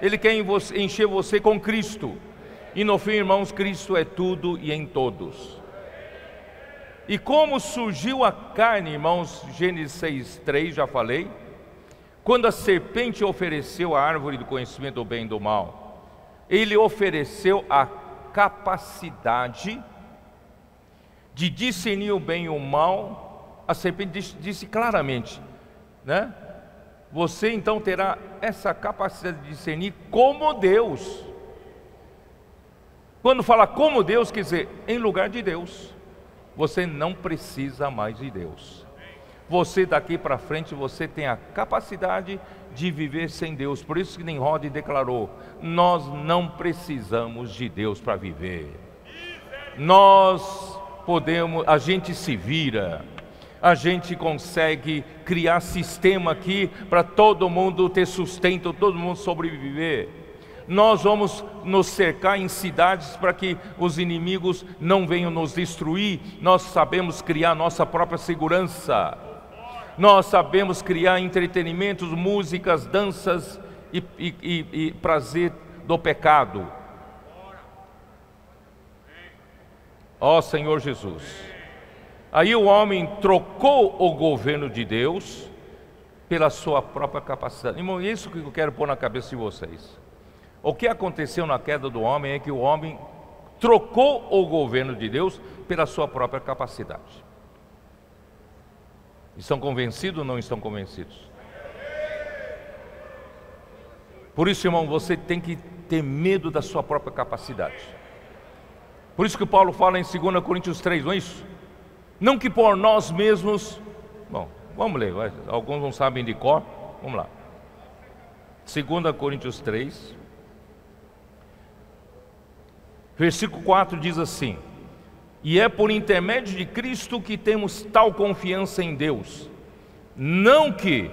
Ele quer encher você com Cristo. E no fim, irmãos, Cristo é tudo e em todos. E como surgiu a carne, irmãos, Gênesis 6:3, já falei. Quando a serpente ofereceu a árvore do conhecimento do bem e do mal, ele ofereceu a capacidade de discernir o bem e o mal. A serpente disse claramente, né? Você então terá essa capacidade de discernir como Deus. Quando fala como Deus, quer dizer, em lugar de Deus. Você não precisa mais de Deus. Você daqui para frente, você tem a capacidade de viver sem Deus. Por isso que Nimrod declarou: nós não precisamos de Deus para viver. Nós podemos, a gente se vira, a gente consegue criar sistema aqui para todo mundo ter sustento, todo mundo sobreviver. Nós vamos nos cercar em cidades para que os inimigos não venham nos destruir. Nós sabemos criar nossa própria segurança. Nós sabemos criar entretenimentos, músicas, danças e prazer do pecado. Ó Senhor Jesus. Aí o homem trocou o governo de Deus pela sua própria capacidade. Irmão, isso que eu quero pôr na cabeça de vocês. O que aconteceu na queda do homem é que o homem trocou o governo de Deus pela sua própria capacidade. Estão convencidos ou não estão convencidos? Por isso, irmão, você tem que ter medo da sua própria capacidade. Por isso que Paulo fala em 2 Coríntios 3, não é isso? Não que por nós mesmos... Bom, vamos ler, alguns não sabem de cor, vamos lá. 2 Coríntios 3, versículo 4 diz assim: e é por intermédio de Cristo que temos tal confiança em Deus, não que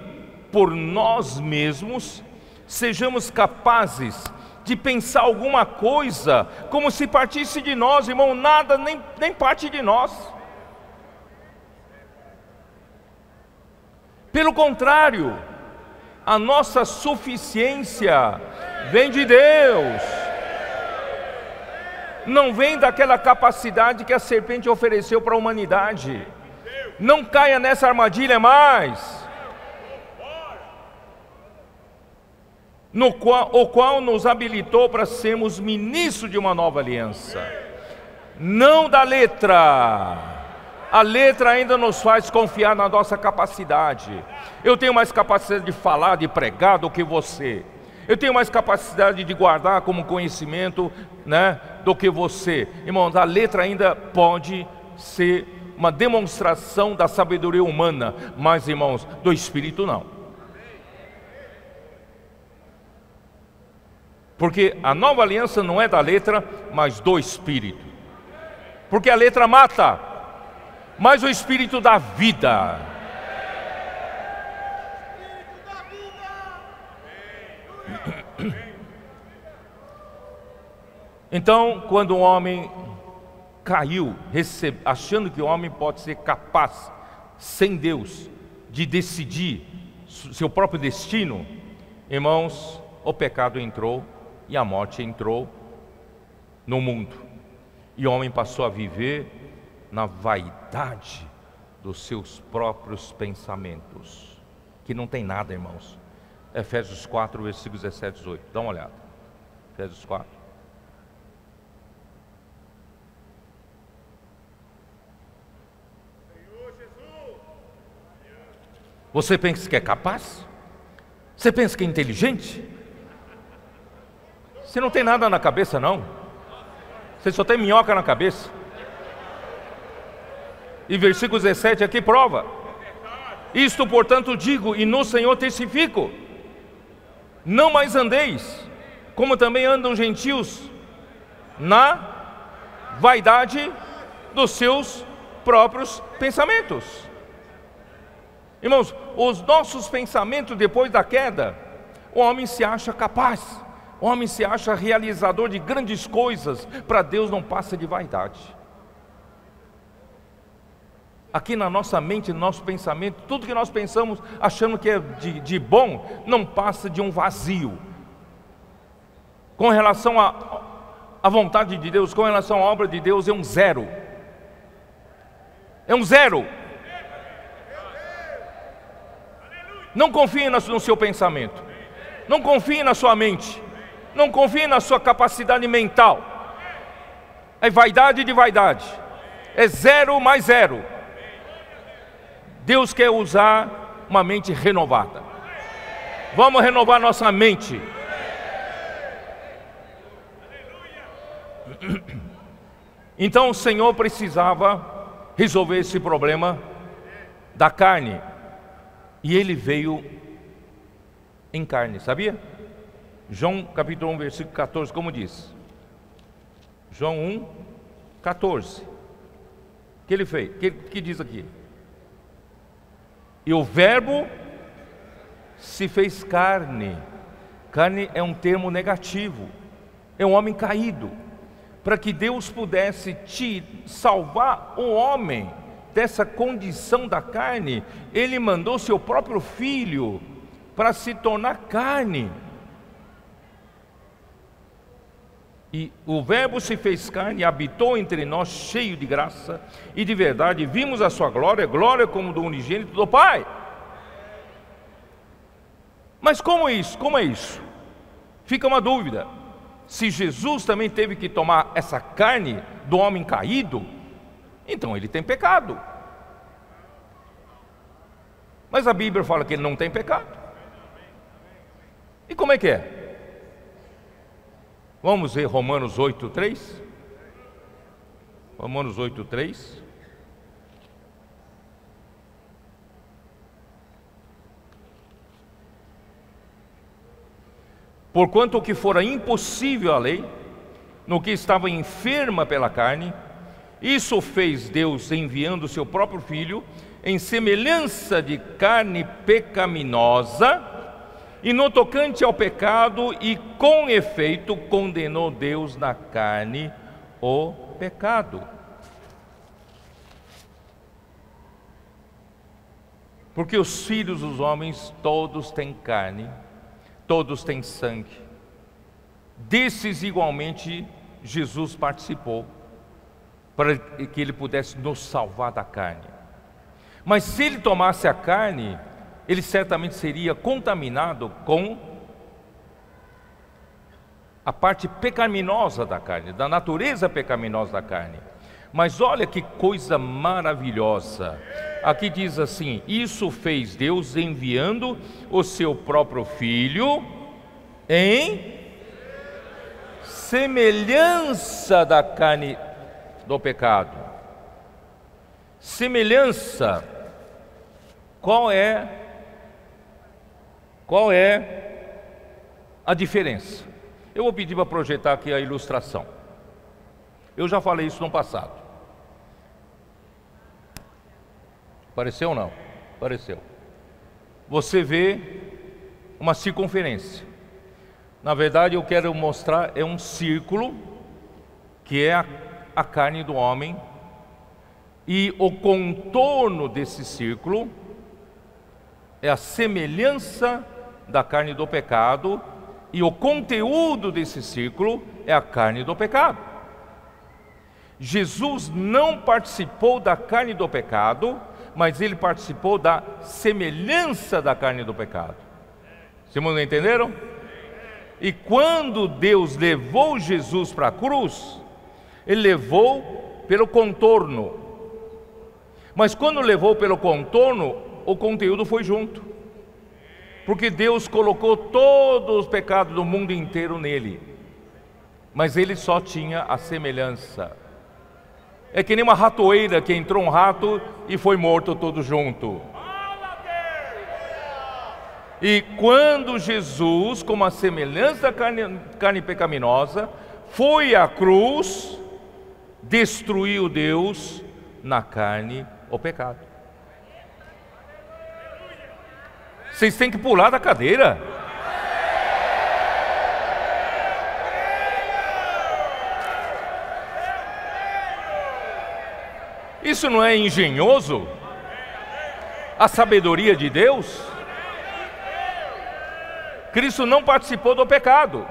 por nós mesmos sejamos capazes de pensar alguma coisa como se partisse de nós, irmão. Nada nem parte de nós. Pelo contrário, a nossa suficiência vem de Deus. Não vem daquela capacidade que a serpente ofereceu para a humanidade. Não caia nessa armadilha mais. O qual nos habilitou para sermos ministros de uma nova aliança. Não da letra. A letra ainda nos faz confiar na nossa capacidade. Eu tenho mais capacidade de falar, de pregar do que você. Eu tenho mais capacidade de guardar como conhecimento, né, do que você. Irmãos, a letra ainda pode ser uma demonstração da sabedoria humana, mas, irmãos, do Espírito não. Porque a nova aliança não é da letra, mas do Espírito. Porque a letra mata, mas o Espírito dá vida. Então, quando o homem caiu, achando que o homem pode ser capaz, sem Deus, de decidir seu próprio destino, irmãos, o pecado entrou e a morte entrou no mundo. E o homem passou a viver na vaidade dos seus próprios pensamentos, que não tem nada, irmãos. Efésios 4, versículos 17 e 18. Dá uma olhada. Efésios 4. Você pensa que é capaz? Você pensa que é inteligente? Você não tem nada na cabeça, não. Você só tem minhoca na cabeça. E versículo 17 aqui prova: isto, portanto, digo, e no Senhor testifico: não mais andeis, como também andam os gentios, na vaidade dos seus próprios pensamentos. Irmãos, os nossos pensamentos depois da queda, o homem se acha capaz, o homem se acha realizador de grandes coisas. Para Deus não passa de vaidade. Aqui na nossa mente, no nosso pensamento, tudo que nós pensamos achando que é de bom, não passa de um vazio. Com relação à vontade de Deus, com relação à obra de Deus, é um zero. É um zero. Não confie no seu pensamento. Não confie na sua mente. Não confie na sua capacidade mental. É vaidade de vaidade. É zero mais zero. Deus quer usar uma mente renovada. Vamos renovar nossa mente. Então o Senhor precisava resolver esse problema da carne. E Ele veio em carne, sabia? João capítulo 1, versículo 14, como diz? João 1, 14. O que Ele fez? O que diz aqui? E o verbo se fez carne. Carne é um termo negativo. É um homem caído. Para que Deus pudesse salvar o homem dessa condição da carne, Ele mandou seu próprio Filho para se tornar carne. E o verbo se fez carne e habitou entre nós, cheio de graça e de verdade. Vimos a sua glória, glória como do unigênito do Pai. Mas como isso? Como é isso? Fica uma dúvida. Se Jesus também teve que tomar essa carne do homem caído, então ele tem pecado. Mas a Bíblia fala que ele não tem pecado. E como é que é? Vamos ver Romanos 8:3. Romanos 8:3. Porquanto o que fora impossível à lei, no que estava enferma pela carne, isso fez Deus enviando o seu próprio Filho, em semelhança de carne pecaminosa, e no tocante ao pecado, e com efeito condenou Deus na carne o pecado. Porque os filhos dos homens todos têm carne, todos têm sangue. Desses igualmente Jesus participou, para que ele pudesse nos salvar da carne. Mas se ele tomasse a carne, ele certamente seria contaminado com a parte pecaminosa da carne, da natureza pecaminosa da carne. Mas olha que coisa maravilhosa. Aqui diz assim: isso fez Deus enviando o seu próprio Filho em semelhança da carne do pecado. Semelhança. Qual é a diferença? Eu vou pedir para projetar aqui a ilustração. Eu já falei isso no passado. Apareceu ou não? Apareceu. Você vê uma circunferência. Na verdade, eu quero mostrar um círculo, que é a carne do homem, e o contorno desse círculo é a semelhança da carne do pecado, e o conteúdo desse círculo é a carne do pecado. Jesus não participou da carne do pecado, mas ele participou da semelhança da carne do pecado. Vocês não entenderam? E quando Deus levou Jesus para a cruz, ele levou pelo contorno. Mas quando levou pelo contorno, o conteúdo foi junto. Porque Deus colocou todos os pecados do mundo inteiro nele. Mas ele só tinha a semelhança. É que nem uma ratoeira que entrou um rato e foi morto todo junto. E quando Jesus, como a semelhança da carne pecaminosa, foi à cruz, destruiu Deus na carne o pecado. Vocês têm que pular da cadeira. Isso não é engenhoso? A sabedoria de Deus? Cristo não participou do pecado,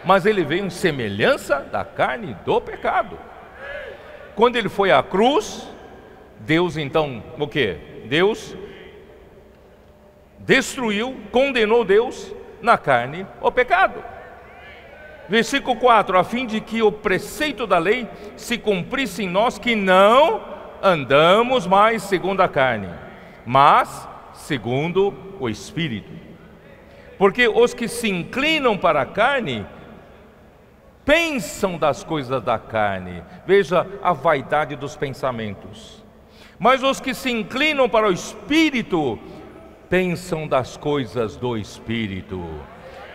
mas ele veio em semelhança da carne do pecado. Quando ele foi à cruz, Deus então, o que? Deus destruiu, condenou Deus na carne o pecado. Versículo 4: a fim de que o preceito da lei se cumprisse em nós, que não andamos mais segundo a carne, mas segundo o Espírito. Porque os que se inclinam para a carne pensam das coisas da carne. Veja a vaidade dos pensamentos. Mas os que se inclinam para o Espírito pensam das coisas do Espírito.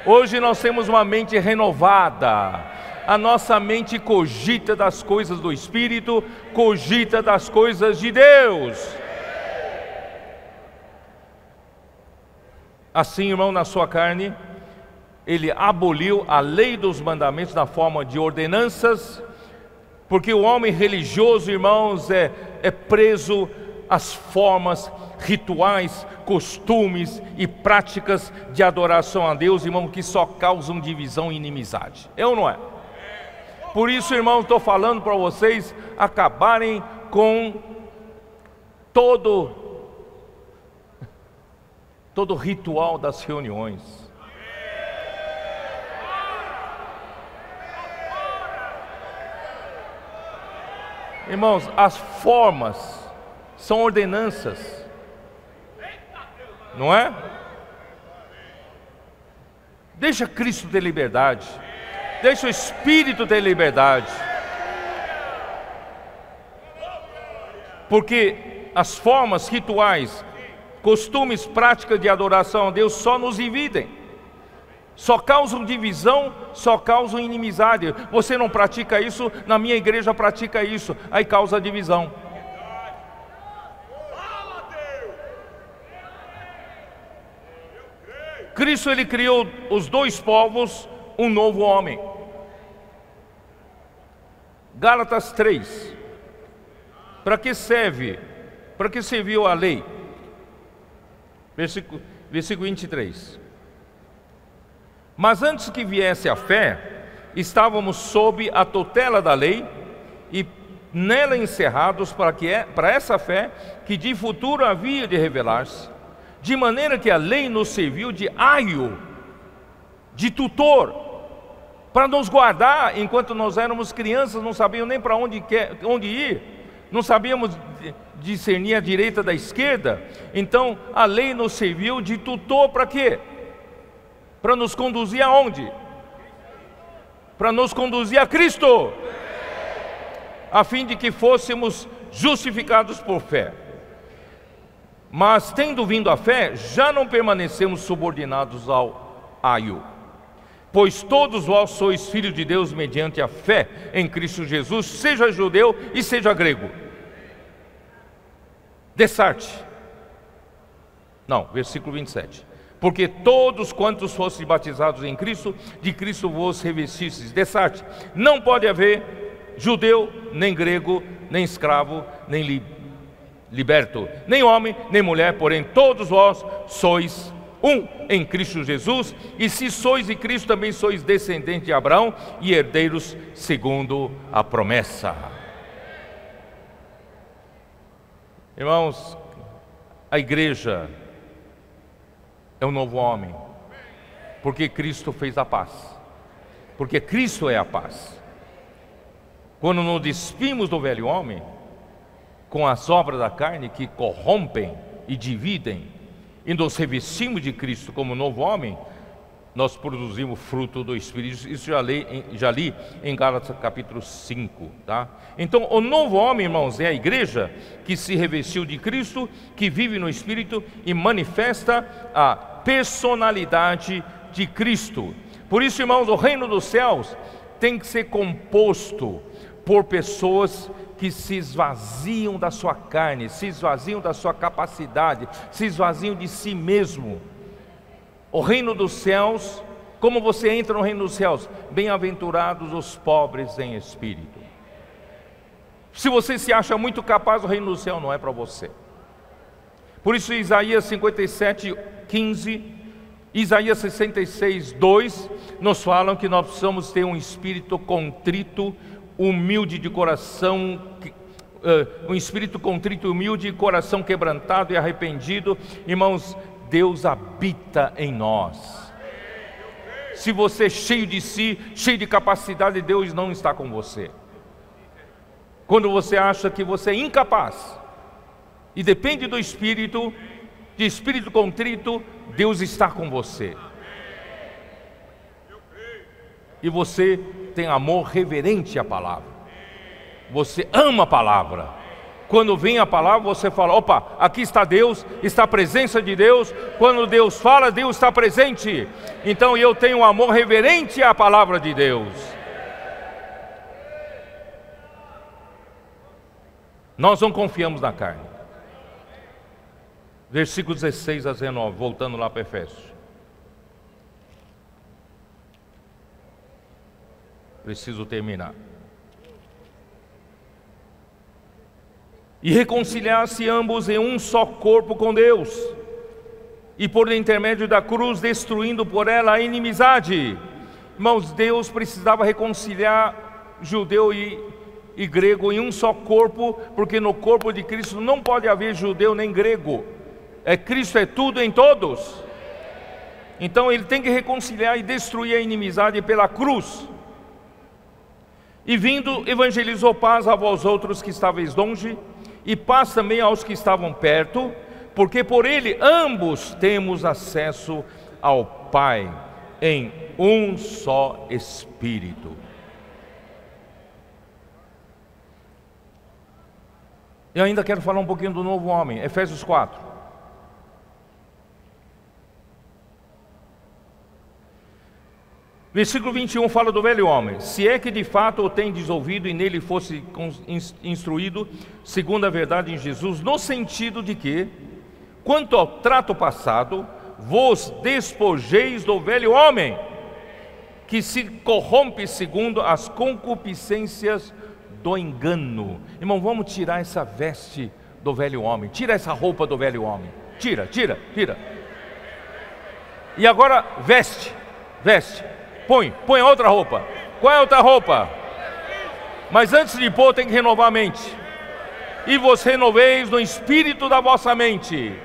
Hoje nós temos uma mente renovada. A nossa mente cogita das coisas do Espírito, cogita das coisas de Deus. Assim, irmão, na sua carne, ele aboliu a lei dos mandamentos na forma de ordenanças, porque o homem religioso, irmãos, é preso às formas, rituais, costumes e práticas de adoração a Deus, irmão, que só causam divisão e inimizade. É ou não é? Por isso, irmão, estou falando para vocês acabarem com todo ritual das reuniões. Irmãos, as formas são ordenanças. não é? Deixa Cristo ter liberdade, deixa o Espírito ter liberdade, porque as formas, rituais, costumes, práticas de adoração a Deus só nos dividem, só causam divisão, só causam inimizade. Você não pratica isso, na minha igreja pratica isso, aí causa divisão. Cristo, ele criou os dois povos, um novo homem. Gálatas 3. Para que serve? Para que serviu a lei? Versículo 23. Mas antes que viesse a fé, estávamos sob a tutela da lei e nela encerrados para essa fé que de futuro havia de revelar-se, de maneira que a lei nos serviu de aio, de tutor, para nos guardar enquanto nós éramos crianças, não sabíamos nem para onde ir, não sabíamos discernir a direita da esquerda. Então a lei nos serviu de tutor para quê? Para nos conduzir aonde? Para nos conduzir a Cristo, a fim de que fôssemos justificados por fé. Mas tendo vindo a fé, já não permanecemos subordinados ao aio, pois todos vós sois filhos de Deus mediante a fé em Cristo Jesus, seja judeu e seja grego. Dessarte. Não, versículo 27. Porque todos quantos fossem batizados em Cristo, de Cristo vos revestistes. Dessarte. Não pode haver judeu, nem grego, nem escravo, nem liberto, nem homem, nem mulher, porém todos vós sois um em Cristo Jesus, e se sois de Cristo, também sois descendentes de Abraão e herdeiros segundo a promessa. Irmãos, a igreja é um novo homem, porque Cristo fez a paz, porque Cristo é a paz. Quando nos despimos do velho homem, com as obras da carne que corrompem e dividem, e nos revestimos de Cristo como novo homem, nós produzimos fruto do Espírito. Isso já li em Gálatas capítulo 5, tá? Então o novo homem, irmãos, é a igreja que se revestiu de Cristo, que vive no Espírito e manifesta a personalidade de Cristo. Por isso, irmãos, o reino dos céus tem que ser composto por pessoas que se esvaziam da sua carne, se esvaziam da sua capacidade, se esvaziam de si mesmo. O reino dos céus, como você entra no reino dos céus? Bem-aventurados os pobres em espírito. Se você se acha muito capaz, o reino do céu não é para você. Por isso Isaías 57:15, Isaías 66:2 nos falam que nós precisamos ter um espírito contrito, humilde de coração, um espírito contrito e humilde, coração quebrantado e arrependido. Irmãos, Deus habita em nós. Se você é cheio de si, cheio de capacidade, Deus não está com você. Quando você acha que você é incapaz e depende do espírito, de espírito contrito, Deus está com você. E você tem amor reverente à palavra, você ama a palavra. Quando vem a palavra, você fala: opa, aqui está Deus, está a presença de Deus. Quando Deus fala, Deus está presente. Então eu tenho um amor reverente à palavra de Deus. Nós não confiamos na carne. Versículos 16 a 19, voltando lá para Efésios. Preciso terminar. E reconciliar-se ambos em um só corpo com Deus, e por intermédio da cruz destruindo por ela a inimizade. Irmãos, Deus precisava reconciliar judeu e grego em um só corpo, porque no corpo de Cristo não pode haver judeu nem grego. Cristo é tudo em todos. Então Ele tem que reconciliar e destruir a inimizade pela cruz. E vindo, evangelizou paz a vós outros que estáveis longe, e paz também aos que estavam perto, porque por ele ambos temos acesso ao Pai em um só Espírito. Eu ainda quero falar um pouquinho do novo homem, Efésios 4. Versículo 21 fala do velho homem. Se é que de fato o tendes ouvido e nele fosse instruído, segundo a verdade em Jesus, no sentido de que, quanto ao trato passado, vos despojeis do velho homem, que se corrompe segundo as concupiscências do engano. Irmão, vamos tirar essa veste do velho homem, tira essa roupa do velho homem, tira. E agora veste, põe outra roupa. Qual é a outra roupa? Mas antes de pôr tem que renovar a mente. E vos renoveis no espírito da vossa mente,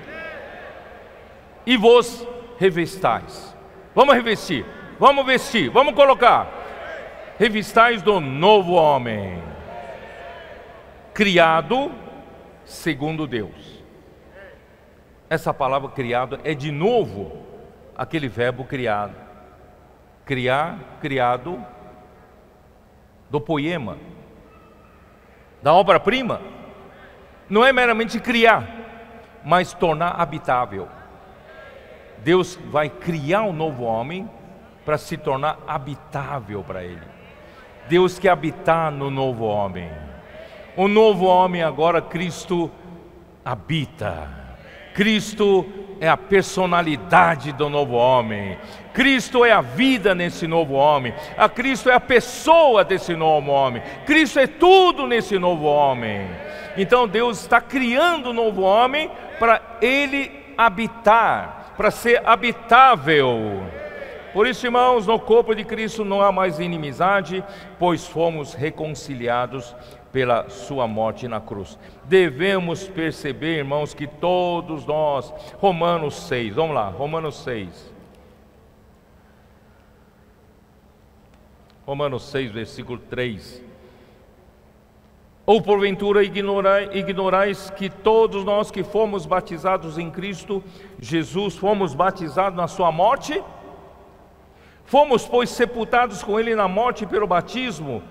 e vos revestais. Vamos revestir, vamos colocar. Revistais do novo homem, criado segundo Deus. Essa palavra criado é de novo aquele verbo criado. Criado do poema, da obra-prima. Não é meramente criar, mas tornar habitável. Deus vai criar um novo homem para se tornar habitável para Ele. Deus quer habitar no novo homem. O novo homem agora, Cristo habita. Cristo é a personalidade do novo homem. Cristo é a vida nesse novo homem. A Cristo é a pessoa desse novo homem. Cristo é tudo nesse novo homem. Então Deus está criando um novo homem para Ele habitar, para ser habitável. Por isso, irmãos, no corpo de Cristo não há mais inimizade, pois fomos reconciliados pela sua morte na cruz. Devemos perceber, irmãos, que todos nós, Romanos 6, vamos lá, Romanos 6. Romanos 6, versículo 3. Ou porventura ignorais que todos nós que fomos batizados em Cristo Jesus, fomos batizados na sua morte? Fomos, pois, sepultados com Ele na morte pelo batismo,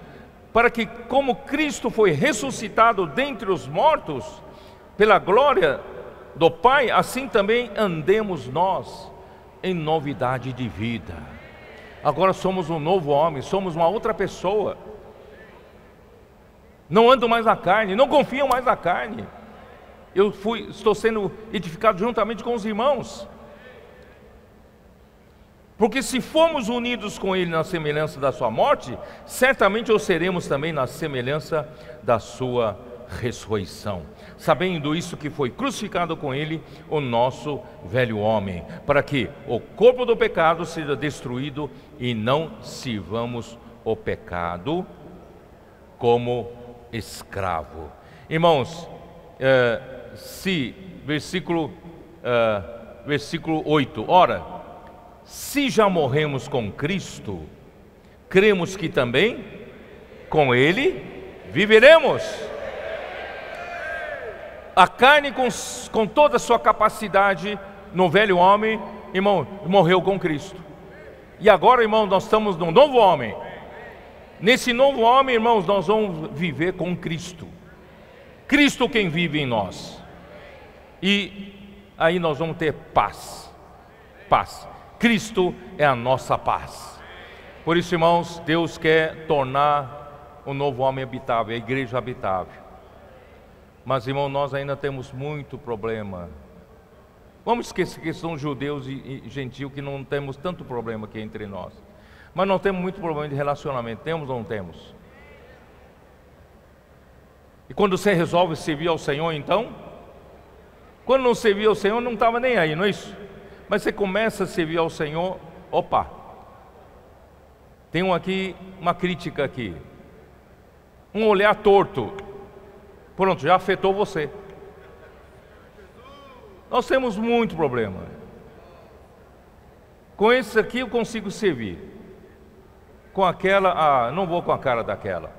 para que, como Cristo foi ressuscitado dentre os mortos, pela glória do Pai, assim também andemos nós em novidade de vida. Agora somos um novo homem, somos uma outra pessoa. Não ando mais na carne, não confio mais na carne. Estou sendo edificado juntamente com os irmãos. Porque se formos unidos com Ele na semelhança da sua morte, certamente o seremos também na semelhança da sua ressurreição. Sabendo isso, que foi crucificado com Ele o nosso velho homem, para que o corpo do pecado seja destruído e não sirvamos o pecado como escravo. Irmãos, versículo 8, ora, se já morremos com Cristo, cremos que também com Ele viveremos. A carne com toda a sua capacidade no velho homem, irmão, morreu com Cristo. E agora, irmão, nós estamos num novo homem. Nesse novo homem, irmãos, nós vamos viver com Cristo. Cristo quem vive em nós. E aí nós vamos ter paz. Paz. Cristo é a nossa paz. Por isso, irmãos, Deus quer tornar o novo homem habitável, a igreja habitável. Mas, irmão, nós ainda temos muito problema. Vamos esquecer que são judeus e gentios, que não temos tanto problema aqui entre nós. Mas não temos muito problema de relacionamento, temos ou não temos? E quando você resolve servir ao Senhor, então? Quando não servia ao Senhor, não estava nem aí, não é isso? Mas você começa a servir ao Senhor, opa, tem uma crítica aqui, um olhar torto, pronto, já afetou você. Nós temos muito problema. Com esse aqui eu consigo servir, com aquela, não vou com a cara daquela.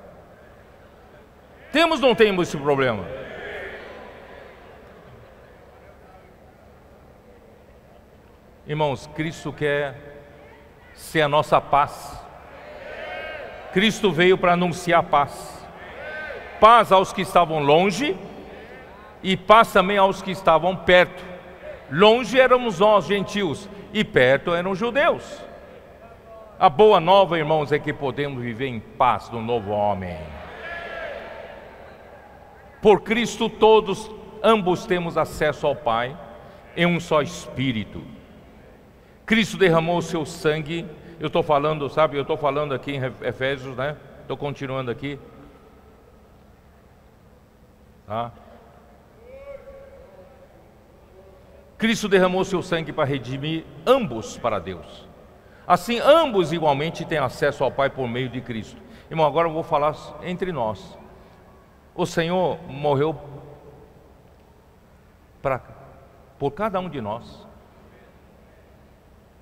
Temos ou não temos esse problema? Irmãos, Cristo quer ser a nossa paz. Cristo veio para anunciar paz. Paz aos que estavam longe e paz também aos que estavam perto. Longe éramos nós, gentios, e perto eram os judeus. A boa nova, irmãos, é que podemos viver em paz no novo homem. Por Cristo todos, ambos temos acesso ao Pai em um só Espírito. Cristo derramou o seu sangue. Eu estou falando, sabe, eu estou falando aqui em Efésios, né? Estou continuando aqui. Tá? Cristo derramou o seu sangue para redimir ambos para Deus. Assim, ambos igualmente têm acesso ao Pai por meio de Cristo. Irmão, agora eu vou falar entre nós. O Senhor morreu por cada um de nós.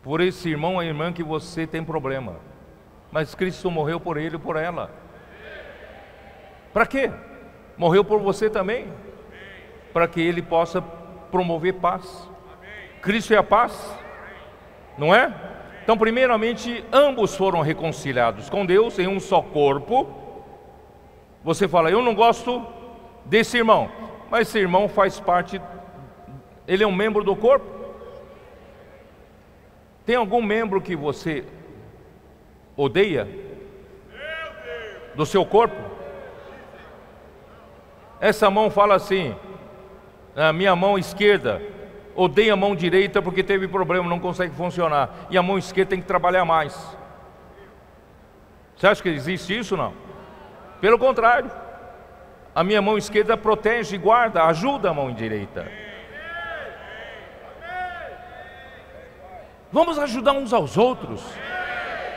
Por esse irmão ou irmã que você tem problema. Mas Cristo morreu por ele e por ela. Para quê? Morreu por você também. Para que ele possa promover paz. Cristo é a paz, não é? Então, primeiramente, ambos foram reconciliados com Deus em um só corpo. Você fala, eu não gosto desse irmão. Mas esse irmão faz parte, ele é um membro do corpo. Tem algum membro que você odeia do seu corpo? Essa mão fala assim, a minha mão esquerda odeia a mão direita porque teve problema, não consegue funcionar. E a mão esquerda tem que trabalhar mais. Você acha que existe isso? Não. Pelo contrário, a minha mão esquerda protege, guarda, ajuda a mão direita. Vamos ajudar uns aos outros.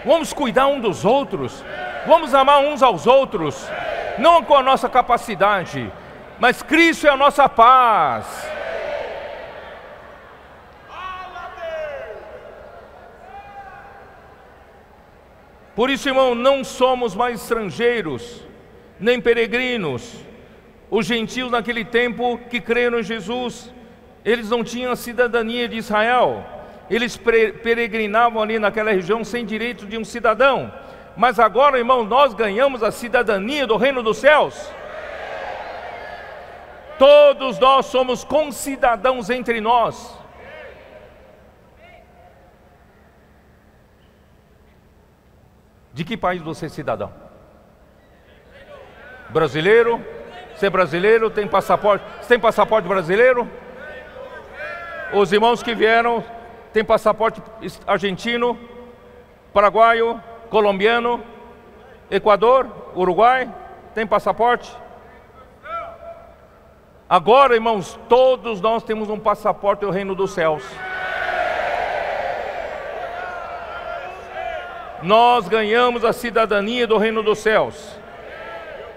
Vamos cuidar uns dos outros. Vamos amar uns aos outros. Não com a nossa capacidade, mas Cristo é a nossa paz. Por isso, irmão, não somos mais estrangeiros, nem peregrinos. Os gentios naquele tempo que creram em Jesus, eles não tinham a cidadania de Israel. Eles peregrinavam ali naquela região sem direito de um cidadão. Mas agora, irmão, nós ganhamos a cidadania do reino dos céus. Todos nós somos concidadãos entre nós. De que país você é cidadão? Brasileiro? Você é brasileiro? Tem passaporte? Você tem passaporte brasileiro? Os irmãos que vieram têm passaporte argentino, paraguaio, colombiano, Equador, Uruguai? Tem passaporte? Agora, irmãos, todos nós temos um passaporte do reino dos céus. Nós ganhamos a cidadania do reino dos céus.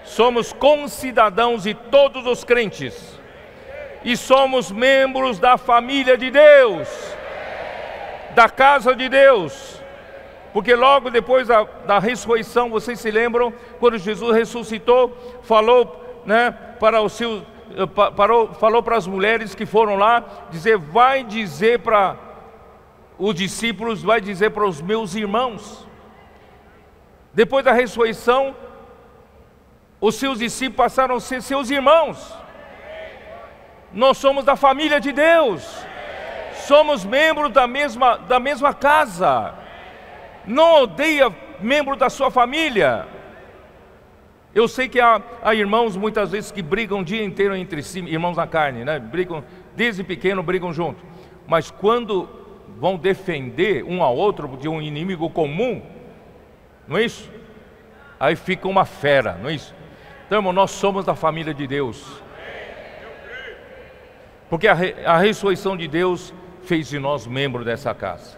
Somos concidadãos de todos os crentes. E somos membros da família de Deus, da casa de Deus. Porque logo depois da ressurreição, vocês se lembram, quando Jesus ressuscitou, falou, né, falou para as mulheres que foram lá, vai dizer para os discípulos, vai dizer para os meus irmãos. Depois da ressurreição, os seus discípulos passaram a ser seus irmãos. Nós somos da família de Deus. Somos membros da mesma casa. Não odeia membro da sua família. Eu sei que há irmãos muitas vezes que brigam o dia inteiro entre si, irmãos na carne, né? Brigam, desde pequeno brigam junto. Mas quando vão defender um ao outro de um inimigo comum, não é isso? Aí fica uma fera, não é isso? Então, irmão, nós somos da família de Deus. Porque a ressurreição de Deus fez de nós membro dessa casa.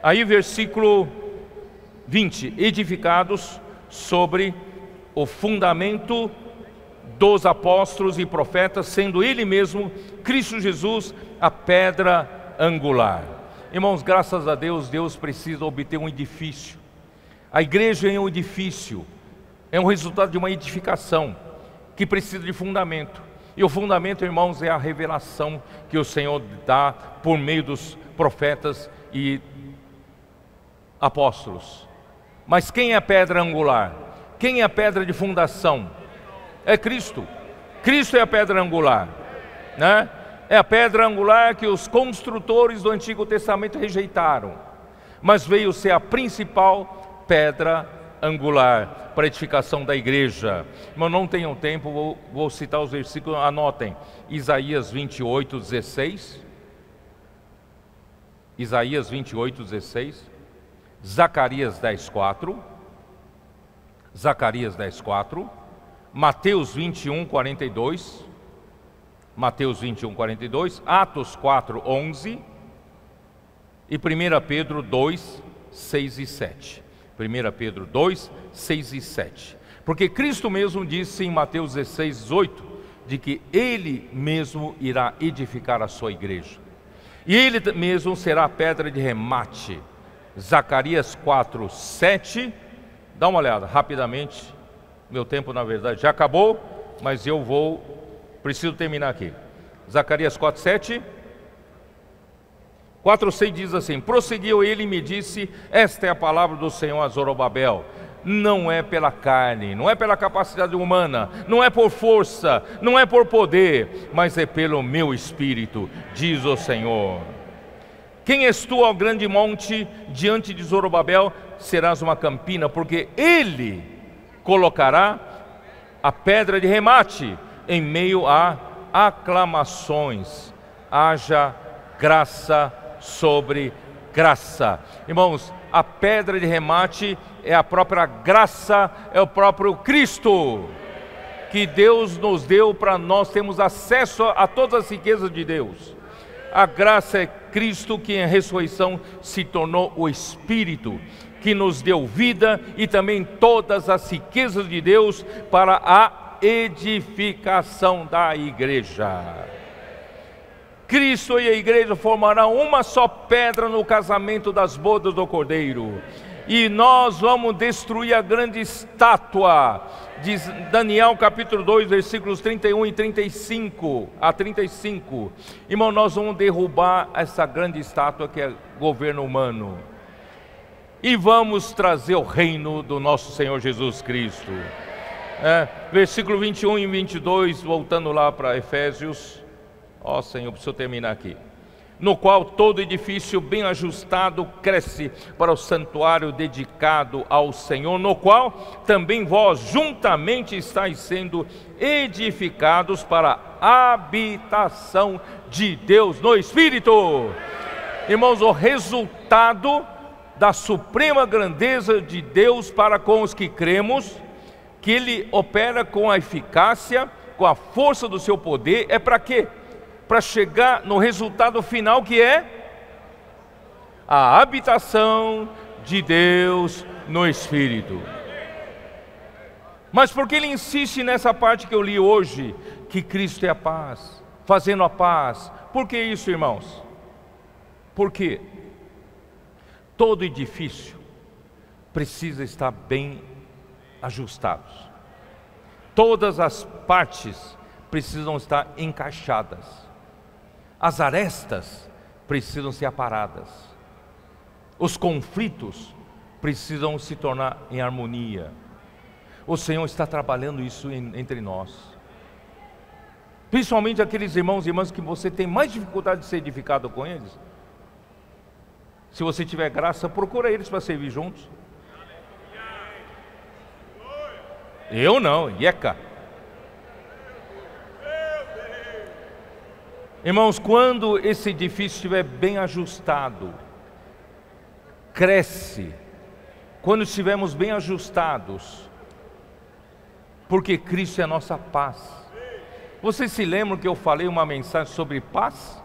Aí versículo 20, edificados sobre o fundamento dos apóstolos e profetas, sendo Ele mesmo, Cristo Jesus, a pedra angular. Irmãos, graças a Deus, Deus precisa obter um edifício. A igreja é um edifício, é um resultado de uma edificação que precisa de fundamento. E o fundamento, irmãos, é a revelação que o Senhor dá por meio dos profetas e apóstolos. Mas quem é a pedra angular? Quem é a pedra de fundação? É Cristo. Cristo é a pedra angular, né? É a pedra angular que os construtores do Antigo Testamento rejeitaram, mas veio ser a principal pedra angular para a edificação da igreja. Mas não tenham tempo, vou citar os versículos, anotem. Isaías 28, 16. Isaías 28, 16. Zacarias 10, 4. Zacarias 10, 4. Mateus 21, 42. Mateus 21, 42. Atos 4, 11. E 1 Pedro 2, 6 e 7. 1 Pedro 2, 6 e 7. Porque Cristo mesmo disse em Mateus 16, 18, de que Ele mesmo irá edificar a sua igreja. E Ele mesmo será a pedra de remate. Zacarias 4, 7. Dá uma olhada rapidamente. Meu tempo na verdade já acabou, mas preciso terminar aqui. Zacarias 4, 7. 4:6 diz assim: prosseguiu ele e me disse: esta é a palavra do Senhor a Zorobabel. Não é pela carne, não é pela capacidade humana, não é por força, não é por poder, mas é pelo meu espírito, diz o Senhor. Quem és tu ao grande monte? Diante de Zorobabel serás uma campina, porque ele colocará a pedra de remate em meio a aclamações. Haja graça sobre graça. Irmãos, a pedra de remate é a própria graça, é o próprio Cristo, que Deus nos deu para nós termos acesso a todas as riquezas de Deus. A graça é Cristo, que em ressurreição se tornou o Espírito, que nos deu vida e também todas as riquezas de Deus para a edificação da igreja. Cristo e a igreja formarão uma só pedra no casamento das bodas do Cordeiro. E nós vamos destruir a grande estátua, diz Daniel capítulo 2, versículos 31 e 35 a 35. Irmão, nós vamos derrubar essa grande estátua que é governo humano. E vamos trazer o reino do nosso Senhor Jesus Cristo. Versículo 21 e 22, voltando lá para Efésios. Ó Senhor, preciso terminar aqui. No qual todo edifício bem ajustado cresce para o santuário dedicado ao Senhor, no qual também vós juntamente estáis sendo edificados para a habitação de Deus no Espírito. Irmãos, o resultado da suprema grandeza de Deus para com os que cremos, que Ele opera com a eficácia, com a força do seu poder, é para quê? Para chegar no resultado final, que é a habitação de Deus no Espírito. Mas por que ele insiste nessa parte que eu li hoje, que Cristo é a paz, fazendo a paz? Por que isso, irmãos? Porque todo edifício precisa estar bem ajustado. Todas as partes precisam estar encaixadas. As arestas precisam ser aparadas. Os conflitos precisam se tornar em harmonia. O Senhor está trabalhando isso entre nós. Principalmente aqueles irmãos e irmãs que você tem mais dificuldade de ser edificado com eles. Se você tiver graça, procura eles para servir juntos. Eu não, ieca. Irmãos, quando esse edifício estiver bem ajustado, cresce. Quando estivermos bem ajustados, porque Cristo é a nossa paz. Vocês se lembram que eu falei uma mensagem sobre paz?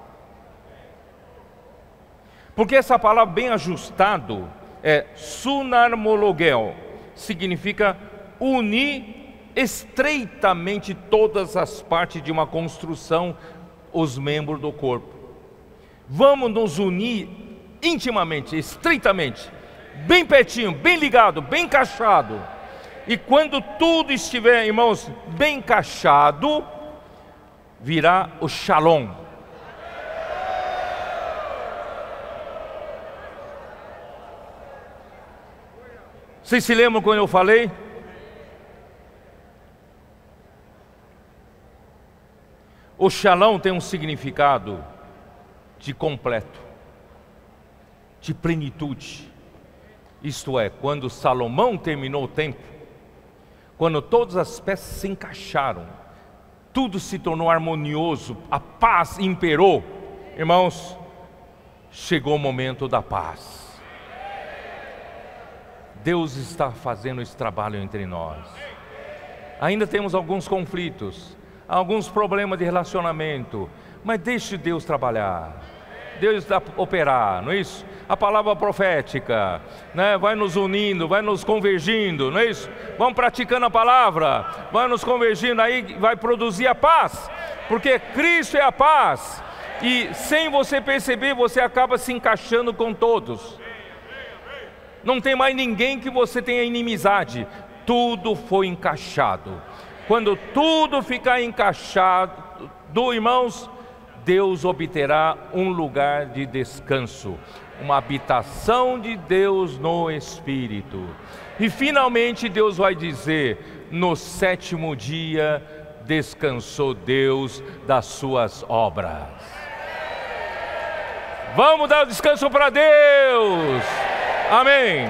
Porque essa palavra bem ajustado é sunarmologel, significa unir estreitamente todas as partes de uma construção, os membros do corpo. Vamos nos unir intimamente, estreitamente, bem pertinho, bem ligado, bem encaixado. E quando tudo estiver, irmãos, bem encaixado, virá o shalom. Vocês se lembram quando eu falei? O Shalom tem um significado de completo, de plenitude. Isto é, quando Salomão terminou o templo, quando todas as peças se encaixaram, tudo se tornou harmonioso, a paz imperou. Irmãos, chegou o momento da paz. Deus está fazendo esse trabalho entre nós. Ainda temos alguns conflitos, alguns problemas de relacionamento, mas deixe Deus trabalhar, Deus operar, não é isso? A palavra profética, né, vai nos unindo, vai nos convergindo, não é isso? Vamos praticando a palavra, vai nos convergindo, aí vai produzir a paz, porque Cristo é a paz, e sem você perceber, você acaba se encaixando com todos. Não tem mais ninguém que você tenha inimizade, tudo foi encaixado. Quando tudo ficar encaixado, irmãos, Deus obterá um lugar de descanso, uma habitação de Deus no Espírito. E finalmente Deus vai dizer: no sétimo dia descansou Deus das suas obras. Vamos dar descanso para Deus. Amém.